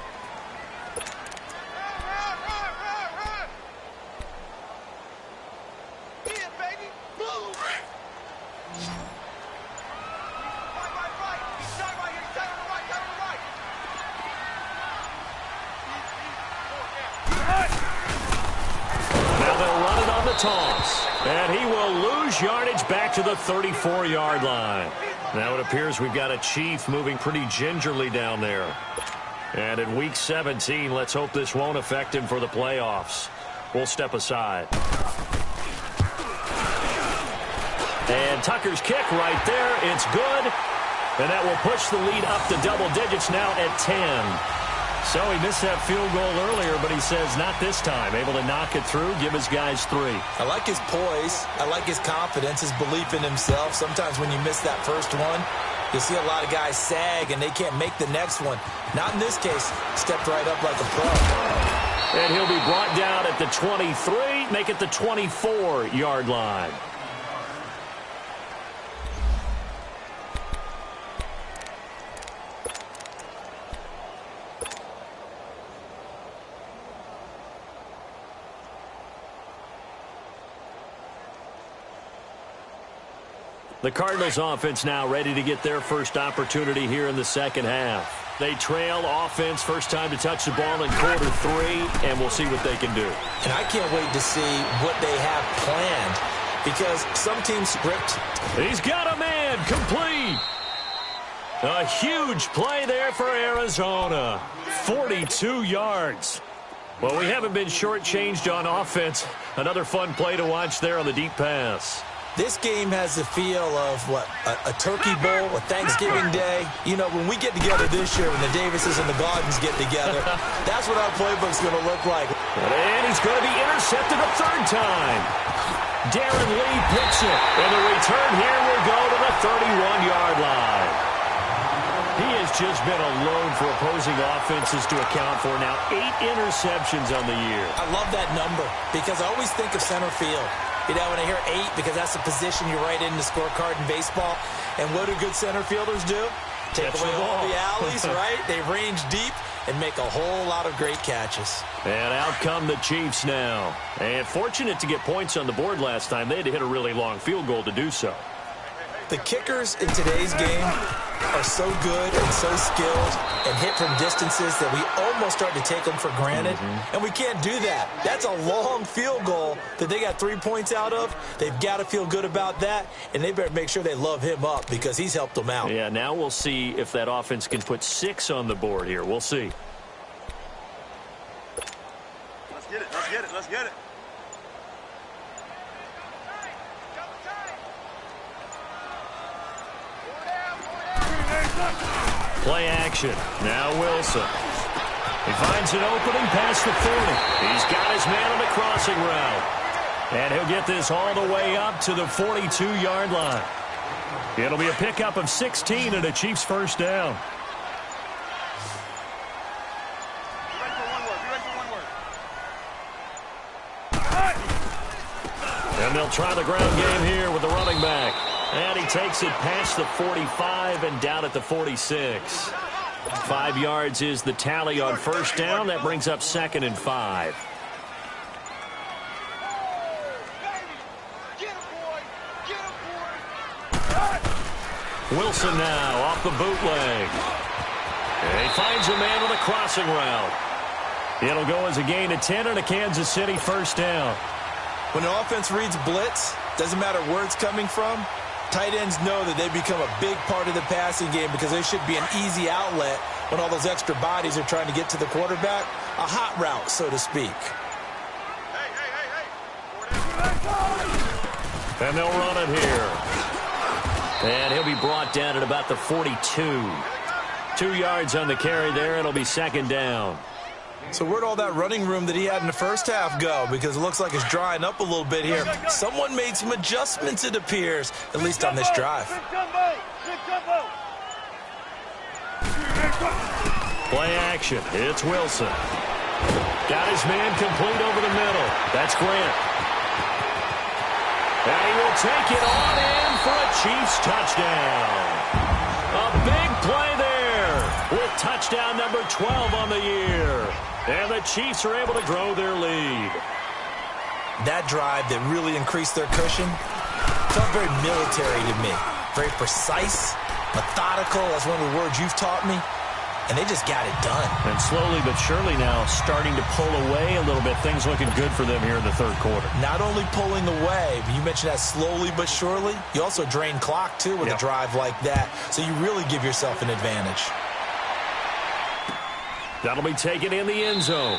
[SPEAKER 1] Toss. And he will lose yardage back to the 34-yard line. Now it appears we've got a Chief moving pretty gingerly down there. And in Week 17, let's hope this won't affect him for the playoffs. We'll step aside. And Tucker's kick right there. It's good. And that will push the lead up to double digits now at 10. So he missed that field goal earlier, but he says not this time. Able to knock it through, give his guys 3.
[SPEAKER 3] I like his poise. I like his confidence, his belief in himself. Sometimes when you miss that first one, you see a lot of guys sag and they can't make the next one. Not in this case. Stepped right up like a pro.
[SPEAKER 1] And he'll be brought down at the 23, make it the 24-yard line. The Cardinals offense now ready to get their first opportunity here in the 2nd half. They trail offense, first time to touch the ball in quarter 3, and we'll see what they can do.
[SPEAKER 3] And I can't wait to see what they have planned because some teams script.
[SPEAKER 1] He's got a man, complete. A huge play there for Arizona. 42 yards. Well, we haven't been shortchanged on offense. Another fun play to watch there on the deep pass.
[SPEAKER 3] This game has the feel of, what, a turkey bowl, a Thanksgiving day. You know, when we get together this year, when the Davises and the Gardens get together, that's what our playbook's going to look like.
[SPEAKER 1] And he's going to be intercepted a 3rd time. Darren Lee picks it, and the return here will go to the 31-yard line. He has just been alone for opposing offenses to account for now 8 interceptions on the year.
[SPEAKER 3] I love that number because I always think of center field. You know, when I hear 8, because that's the position you write in the scorecard in baseball. And what do good center fielders do? Take away all the alleys, right? They range deep and make a whole lot of great catches.
[SPEAKER 1] And out come the Chiefs now. And fortunate to get points on the board last time. They had to hit a really long field goal to do so.
[SPEAKER 3] The kickers in today's game are so good and so skilled and hit from distances that we almost start to take them for granted. And we can't do that. That's a long field goal that they got 3 points out of. They've got to feel good about that, and they better make sure they love him up because he's helped them out.
[SPEAKER 1] Yeah, now we'll see if that offense can put 6 on the board here. We'll see.
[SPEAKER 2] Let's get it, let's get it, let's get it.
[SPEAKER 1] Play action. Now Wilson. He finds an opening past the 40. He's got his man on the crossing route. And he'll get this all the way up to the 42-yard line. It'll be a pickup of 16 and a Chiefs first down. And they'll try the ground game here with the running back. And he takes it past the 45 and down at the 46. 5 yards is the tally on first down. That brings up 2nd and 5. Wilson now off the bootleg. And he finds a man on the crossing route. It'll go as a gain of 10 and a Kansas City first down.
[SPEAKER 3] When an offense reads blitz, doesn't matter where it's coming from, tight ends know that they become a big part of the passing game because there should be an easy outlet when all those extra bodies are trying to get to the quarterback. A hot route, so to speak.
[SPEAKER 1] And they'll run it here. And he'll be brought down at about the 42. 2 yards on the carry there. It'll be 2nd down.
[SPEAKER 3] So where'd all that running room that he had in the first half go? Because it looks like it's drying up a little bit here. Someone made some adjustments, it appears, at least on this drive.
[SPEAKER 1] Play action. It's Wilson. Got his man complete over the middle. That's Grant. And he will take it on in for a Chiefs touchdown. A big play there with touchdown number 12 on the year. And the Chiefs are able to grow their lead.
[SPEAKER 3] That drive that really increased their cushion felt very military to me. Very precise, methodical. That's one of the words you've taught me. And they just got it done.
[SPEAKER 1] And slowly but surely now starting to pull away a little bit. Things looking good for them here in the third quarter.
[SPEAKER 3] Not only pulling away, but you mentioned that slowly but surely. You also drain clock, too, with a drive like that. So you really give yourself an advantage.
[SPEAKER 1] That'll be taken in the end zone.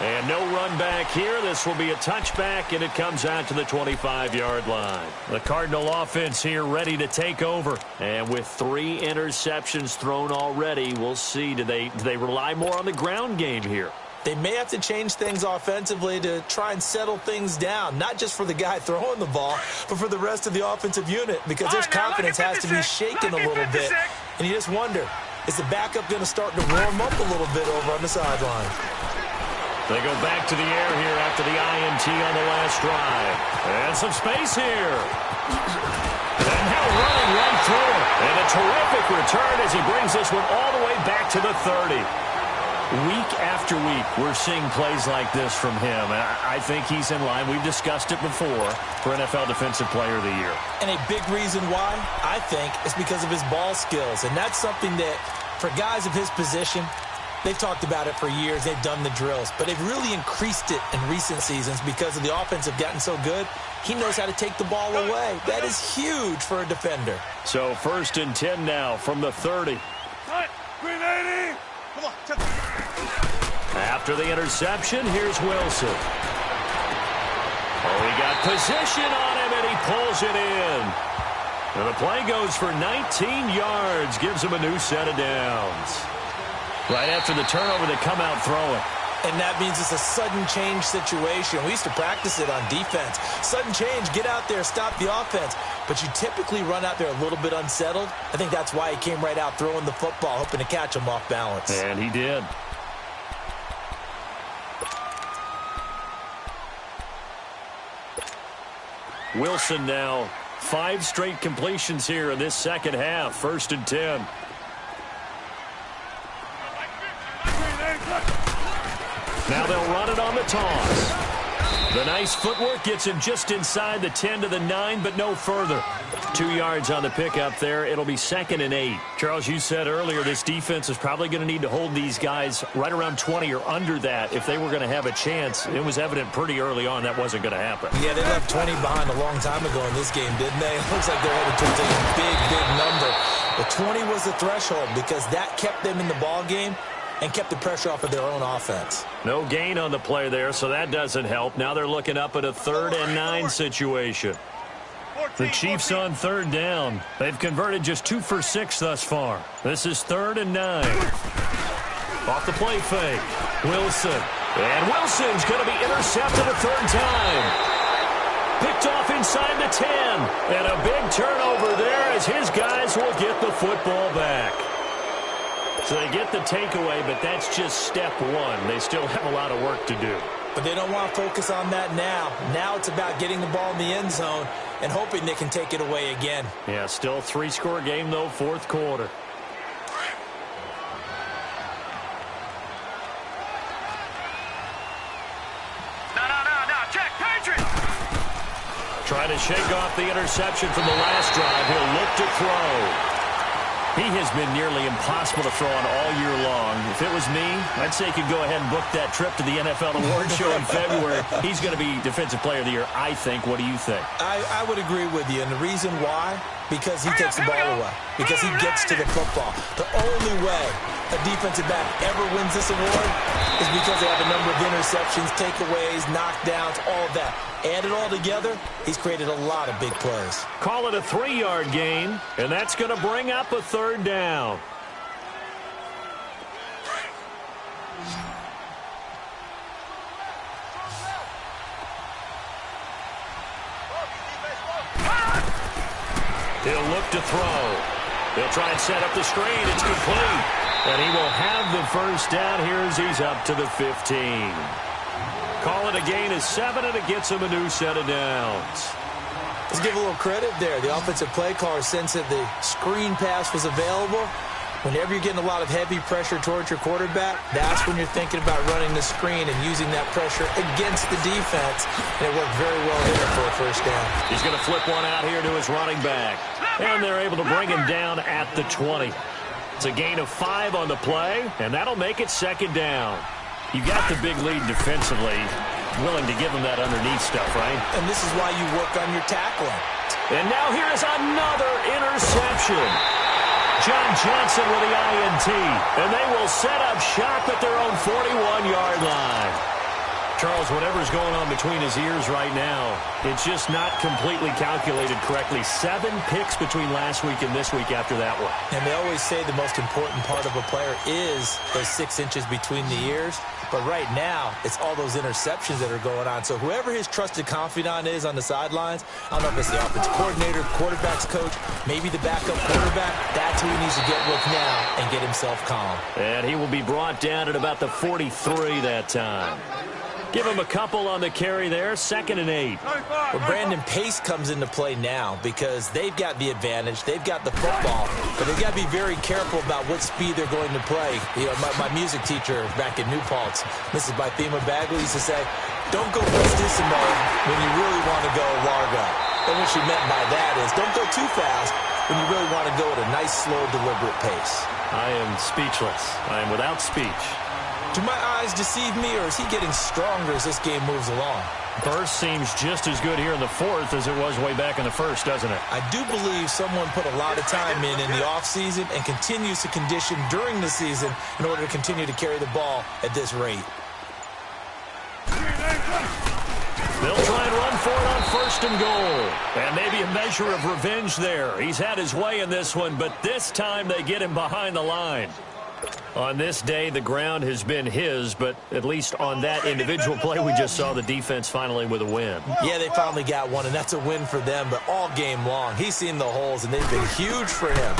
[SPEAKER 1] And no run back here. This will be a touchback, and it comes out to the 25-yard line. The Cardinal offense here ready to take over. And with 3 interceptions thrown already, we'll see. Do they rely more on the ground game here?
[SPEAKER 3] They may have to change things offensively to try and settle things down, not just for the guy throwing the ball, but for the rest of the offensive unit, because their confidence has to be shaken a little bit. And you just wonder, is the backup going to start to warm up a little bit over on the sideline?
[SPEAKER 1] They go back to the air here after the INT on the last drive. And some space here. And now running right through it. And a terrific return as he brings this one all the way back to the 30. Week after week, we're seeing plays like this from him. And I think he's in line. We've discussed it before for NFL Defensive Player of the Year.
[SPEAKER 3] And a big reason why, I think, is because of his ball skills. And that's something that, for guys of his position, they've talked about it for years. They've done the drills. But they've really increased it in recent seasons because of the offense have gotten so good. He knows how to take the ball away. That is huge for a defender.
[SPEAKER 1] So 1st and 10 now from the 30. After the interception, here's Wilson. Oh, he got position on him, and he pulls it in. And the play goes for 19 yards. Gives him a new set of downs. Right after the turnover, they come out throwing.
[SPEAKER 3] And that means it's a sudden change situation. We used to practice it on defense. Sudden change, get out there, stop the offense. But you typically run out there a little bit unsettled. I think that's why he came right out throwing the football, hoping to catch him off balance.
[SPEAKER 1] And he did. Wilson now, 5 straight completions here in this second half. 1st and 10. Now they'll run it on the toss. The nice footwork gets him just inside the 10 to the 9, but no further. 2 yards on the pickup there. It'll be 2nd and 8. Charles, you said earlier this defense is probably going to need to hold these guys right around 20 or under that if they were going to have a chance. It was evident pretty early on that wasn't going to happen.
[SPEAKER 3] Yeah, they left 20 behind a long time ago in this game, didn't they? It looks like they're headed towards a big, big number. But 20 was the threshold because that kept them in the ball game and kept the pressure off of their own offense.
[SPEAKER 1] No gain on the play there, so that doesn't help. Now they're looking up at a 3rd and 9 situation. The Chiefs on third down. They've converted just 2 for 6 thus far. This is 3rd and 9. Off the play fake. Wilson. And Wilson's going to be intercepted a 3rd time. Picked off inside the 10. And a big turnover there as his guys will get the football back. So they get the takeaway, but that's just step one. They still have a lot of work to do.
[SPEAKER 3] But they don't want to focus on that now. Now it's about getting the ball in the end zone and hoping they can take it away again.
[SPEAKER 1] Yeah, still a 3-score game, though, 4th quarter. Trying to shake off the interception from the last drive. He'll look to throw. He has been nearly impossible to throw on all year long. If it was me, I'd say he could go ahead and book that trip to the NFL Award Show in February. He's going to be Defensive Player of the Year, I think. What do you think?
[SPEAKER 3] I would agree with you. And the reason why? Because he takes the ball away. Because he gets to the football. The only way a defensive back ever wins this award is because they have a number of interceptions, takeaways, knockdowns, all of that. Add it all together, he's created a lot of big plays.
[SPEAKER 1] Call it a 3-yard gain, and that's going to bring up a 3rd down. He'll look to throw. He'll try and set up the screen. It's complete. And he will have the 1st down here as he's up to the 15. Call it a gain of 7, and it gets him a new set of downs.
[SPEAKER 3] Let's give a little credit there. The offensive play caller sense that the screen pass was available. Whenever you're getting a lot of heavy pressure towards your quarterback, that's when you're thinking about running the screen and using that pressure against the defense. And it worked very well there for a 1st down.
[SPEAKER 1] He's going to flip one out here to his running back. And they're able to bring him down at the 20. It's a gain of 5 on the play, and that'll make it 2nd down. You got the big lead defensively. Willing to give him that underneath stuff, right?
[SPEAKER 3] And this is why you work on your tackling.
[SPEAKER 1] And now here is another interception. John Johnson with the INT. And they will set up shop at their own 41-yard line. Charles, whatever's going on between his ears right now, it's just not completely calculated correctly. 7 picks between last week and this week after that one.
[SPEAKER 3] And they always say the most important part of a player is those 6 inches between the ears. But right now, it's all those interceptions that are going on. So whoever his trusted confidant is on the sidelines, I don't know if it's the offensive coordinator, quarterback's coach, maybe the backup quarterback, that's who he needs to get with now and get himself calm.
[SPEAKER 1] And he will be brought down at about the 43 that time. Give him a couple on the carry there, 2nd and 8.
[SPEAKER 3] Well, Brandon, pace comes into play now because they've got the advantage. They've got the football, but they've got to be very careful about what speed they're going to play. You know, my music teacher back in New Paltz, Mrs. Bythema Bagley, used to say, don't go prestissimo when you really want to go largo. And what she meant by that is don't go too fast when you really want to go at a nice, slow, deliberate pace.
[SPEAKER 1] I am speechless. I am without speech.
[SPEAKER 3] Do my eyes deceive me, or is he getting stronger as this game moves along?
[SPEAKER 1] Burst seems just as good here in the 4th as it was way back in the 1st, doesn't it?
[SPEAKER 3] I do believe someone put a lot of time in the offseason and continues to condition during the season in order to continue to carry the ball at this rate.
[SPEAKER 1] They'll try and run for it on 1st and goal. And maybe a measure of revenge there. He's had his way in this one, but this time they get him behind the line. On this day, the ground has been his, but at least on that individual play, we just saw the defense finally with a win.
[SPEAKER 3] Yeah, they finally got one, and that's a win for them, but all game long, he's seen the holes, and they've been huge for him.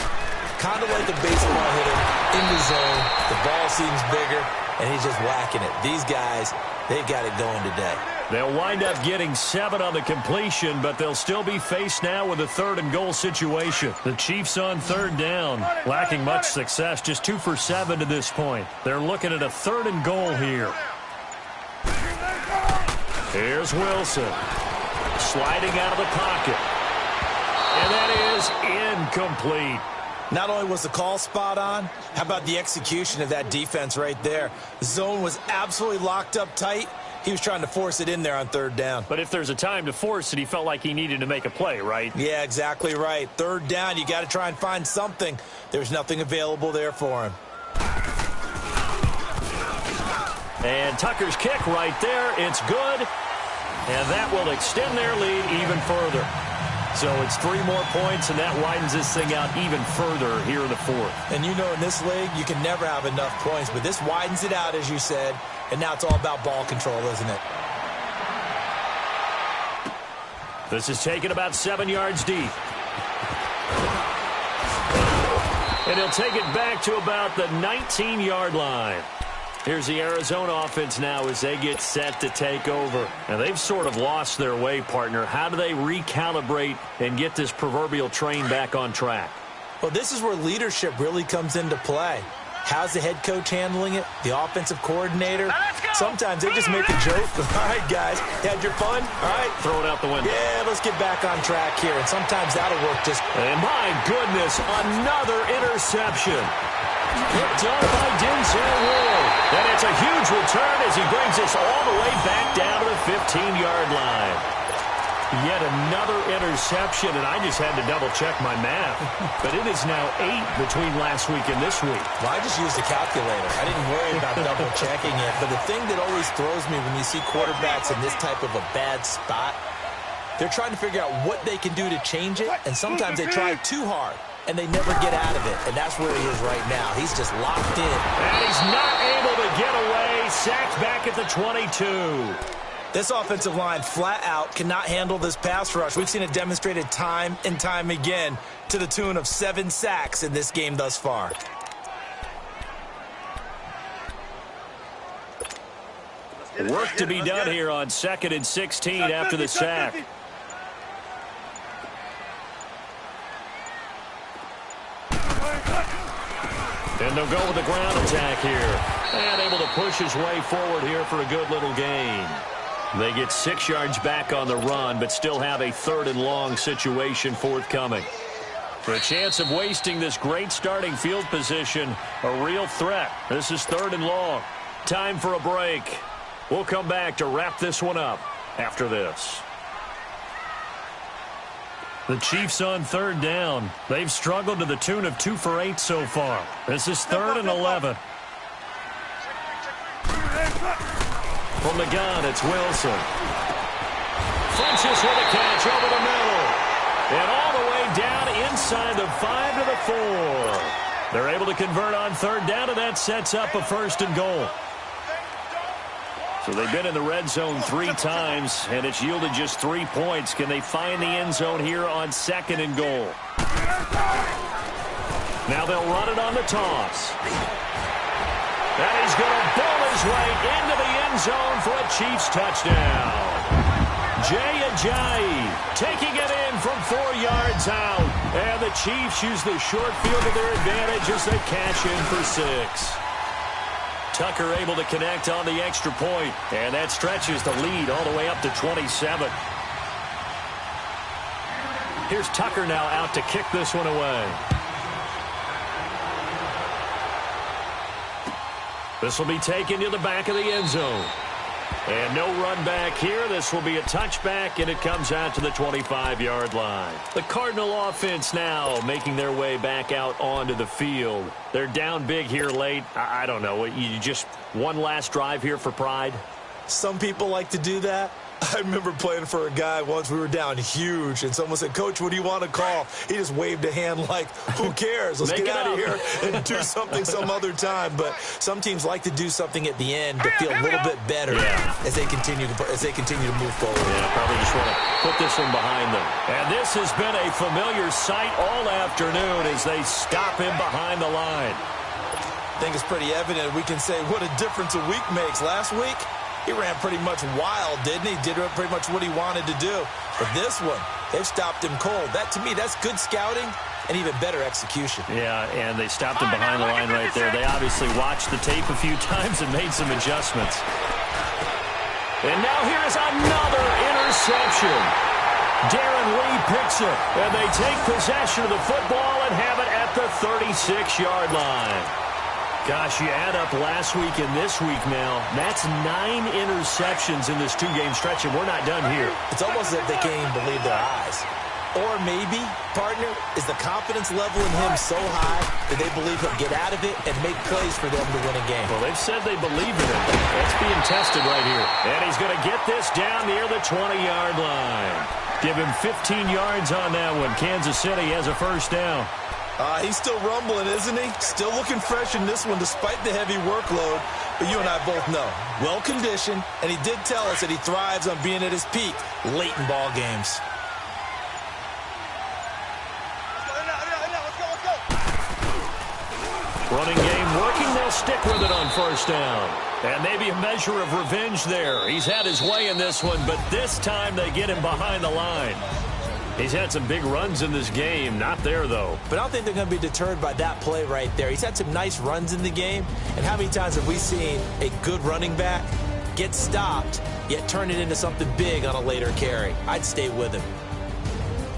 [SPEAKER 3] Kind of like a baseball hitter in the zone. The ball seems bigger, and he's just whacking it. These guys, they've got it going today.
[SPEAKER 1] They'll wind up getting 7 on the completion, but they'll still be faced now with a 3rd and goal situation. The Chiefs on 3rd down, lacking much success, just 2 for 7 to this point. They're looking at a 3rd and goal here. Here's Wilson, sliding out of the pocket. And that is incomplete.
[SPEAKER 3] Not only was the call spot on, how about the execution of that defense right there? The zone was absolutely locked up tight. He was trying to force it in there on 3rd down.
[SPEAKER 1] But if there's a time to force it, he felt like he needed to make a play, right?
[SPEAKER 3] Yeah, exactly right. 3rd down, you got to try and find something. There's nothing available there for him.
[SPEAKER 1] And Tucker's kick right there. It's good. And that will extend their lead even further. So it's 3 more points, and that widens this thing out even further here in the fourth.
[SPEAKER 3] And you know in this league, you can never have enough points, but this widens it out, as you said, and now it's all about ball control, isn't it?
[SPEAKER 1] This is taken about 7 yards deep. And he'll take it back to about the 19-yard line. Here's the Arizona offense now as they get set to take over. And they've sort of lost their way, partner. How do they recalibrate and get this proverbial train back on track?
[SPEAKER 3] Well, this is where leadership really comes into play. How's the head coach handling it? The offensive coordinator? Sometimes they just make a joke. All right, guys, had your fun? All right.
[SPEAKER 1] Throw it out the window.
[SPEAKER 3] Yeah, let's get back on track here. And sometimes that'll work just...
[SPEAKER 1] And my goodness, another interception. Picked up by Denzel Ward. And it's a huge return as he brings us all the way back down to the 15-yard line. Yet another interception, and I just had to double-check my math. But it is now 8 between last week and this week.
[SPEAKER 3] Well, I just used a calculator. I didn't worry about double-checking it. But the thing that always throws me when you see quarterbacks in this type of a bad spot, they're trying to figure out what they can do to change it, and sometimes they try too hard, and they never get out of it. And that's where he is right now. He's just locked in.
[SPEAKER 1] And he's not able to get away. Sacked back at the 22.
[SPEAKER 3] This offensive line flat out cannot handle this pass rush. We've seen it demonstrated time and time again to the tune of 7 sacks in this game thus far.
[SPEAKER 1] Work to be done here on 2nd and 16 after the sack. And they'll go with the ground attack here. And able to push his way forward here for a good little gain. They get 6 yards back on the run, but still have a 3rd and long situation forthcoming. The chance of wasting this great starting field position, a real threat. This is 3rd and long. Time for a break. We'll come back to wrap this one up after this. The Chiefs on 3rd down. They've struggled to the tune of 2 for 8 so far. This is 3rd and 11. From the gun, it's Wilson. Frenches with a catch over the middle. And all the way down inside the 5 to the 4. They're able to convert on 3rd down, and that sets up a 1st and goal. So they've been in the red zone 3 times, and it's yielded just 3 points. Can they find the end zone here on 2nd and goal? Now they'll run it on the toss. And he's going to ball his way into the end zone for a Chiefs touchdown. Jay Ajayi taking it in from 4 yards out. And the Chiefs use the short field to their advantage as they cash in for 6. Tucker able to connect on the extra point. And that stretches the lead all the way up to 27. Here's Tucker now out to kick this one away. This will be taken to the back of the end zone. And no run back here. This will be a touchback, and it comes out to the 25-yard line. The Cardinal offense now making their way back out onto the field. They're down big here late. I don't know. You just one last drive here for pride?
[SPEAKER 3] Some people like to do that. I remember playing for a guy once. We were down huge, and someone said, "Coach, what do you want to call?" He just waved a hand like, who cares? Let's get out of here and do something some other time. But some teams like to do something at the end to feel a little bit better as they continue to move forward.
[SPEAKER 1] Yeah, probably just want to put this one behind them. And this has been a familiar sight all afternoon as they stop him behind the line.
[SPEAKER 3] I think it's pretty evident. We can say what a difference a week makes. Last week, he ran pretty much wild, didn't he? Did pretty much what he wanted to do. But this one, they've stopped him cold. That, to me, that's good scouting and even better execution.
[SPEAKER 1] Yeah, and they stopped him behind the line right there. They obviously watched the tape a few times and made some adjustments. And now here is another interception. Darren Lee picks it, and they take possession of the football and have it at the 36-yard line. Gosh, you add up last week and this week now, that's 9 interceptions in this 2-game stretch, and we're not done here.
[SPEAKER 3] It's almost as if they can't even believe their eyes. Or maybe, partner, is the confidence level in him so high that they believe he'll get out of it and make plays for them to win a game.
[SPEAKER 1] Well, they've said they believe in him. That's being tested right here. And he's going to get this down near the 20-yard line. Give him 15 yards on that one. Kansas City has a first down.
[SPEAKER 3] He's still rumbling, isn't he? Still looking fresh in this one despite the heavy workload. But you and I both know, well-conditioned, and he did tell us that he thrives on being at his peak late in ball games.
[SPEAKER 1] Running game working. They'll stick with it on first down. And maybe a measure of revenge there. He's had his way in this one, but this time they get him behind the line. He's had some big runs in this game. Not there, though.
[SPEAKER 3] But I don't think they're going to be deterred by that play right there. He's had some nice runs in the game. And how many times have we seen a good running back get stopped, yet turn it into something big on a later carry? I'd stay with him.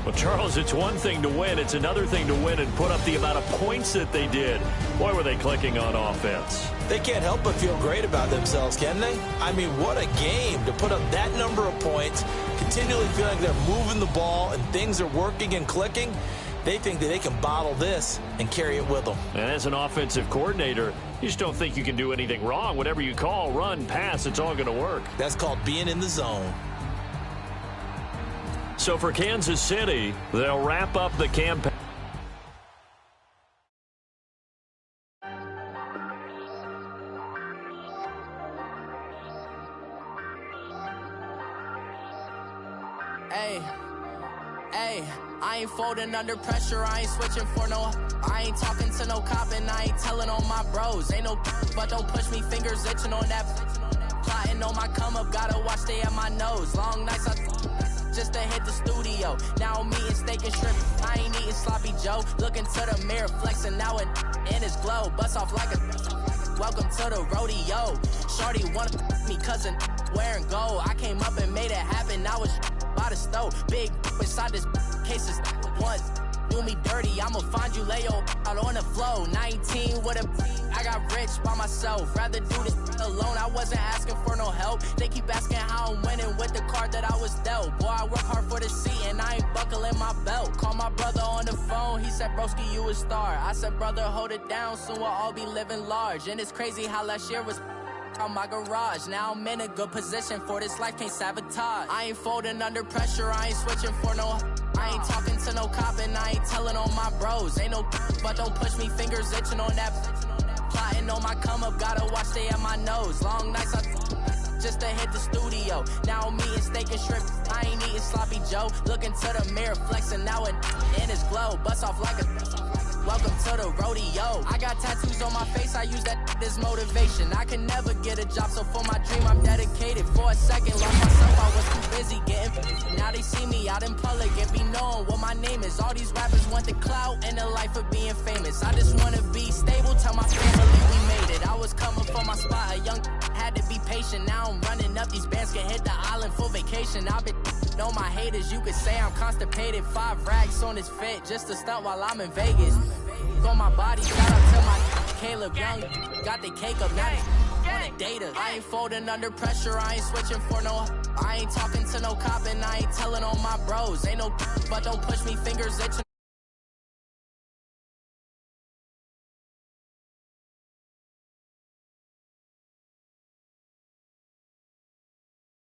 [SPEAKER 1] Well, Charles, it's one thing to win. It's another thing to win and put up the amount of points that they did. Boy, were they clicking on offense.
[SPEAKER 3] They can't help but feel great about themselves, can they? I mean, what a game to put up that number of points, continually feeling like they're moving the ball and things are working and clicking. They think that they can bottle this and carry it with them.
[SPEAKER 1] And as an offensive coordinator, you just don't think you can do anything wrong. Whatever you call, run, pass, it's all going to work.
[SPEAKER 3] That's called being in the zone.
[SPEAKER 1] So for Kansas City, they'll wrap up the campaign.
[SPEAKER 4] Hey, I ain't folding under pressure, I ain't switching for no. I ain't talking to no cop and I ain't telling on my bros. Ain't no, but don't push me, fingers itching on that. Plotting on my come up, gotta watch stay at my nose. Long nights just to hit the studio. Now I'm eating steak and shrimp, I ain't eating sloppy Joe. Looking to the mirror, flexing now it in his glow. Bust off like a welcome to the rodeo. Shorty wanna me cousin wearing gold. I came up and made it happen, I was by the stove. Big inside this cases once. Do me dirty, I'ma find you, lay your out on the floor. 19 with a I got rich by myself. Rather do this alone, I wasn't asking for no help. They keep asking how I'm winning with the card that I was dealt. Boy, I work hard for the seat and I ain't buckling my belt. Call my brother on the phone, he said, broski, you a star. I said, brother, hold it down, soon we'll all be living large. And it's crazy how last year was on my garage. Now I'm in a good position for this life, can't sabotage. I ain't folding under pressure, I ain't switching for no. I ain't talking to no cop and I ain't telling on my bros. Ain't no, but don't push me, fingers itching on that. Plotting on my come up, gotta watch stay at my nose. Long nights just to hit the studio. Now I'm eating steak and shrimp, I ain't eating sloppy Joe. Looking to the mirror, flexing now it in his glow. Bust off like a welcome to the rodeo. I got tattoos on my face, I use that as motivation. I can never get a job, so for my dream I'm dedicated. For a second, lost myself, I was too busy getting. Now they see me out in public and be knowing what my name is. All these rappers want the clout and the life of being famous. I just wanna be stable, tell my family we made it. I was coming for my spot, a young had to be patient. Now I'm running up, these bands can hit the island for vacation. I've been know my haters, you could say I'm constipated. 5 racks on this fit, just to stunt while I'm in Vegas. On my body, shout out to my Caleb Young. Got the cake up, now on the data. I ain't folding under pressure, I ain't switching for no. I ain't talking to no cop and I ain't telling on my bros. Ain't no, but don't push me, fingers itching.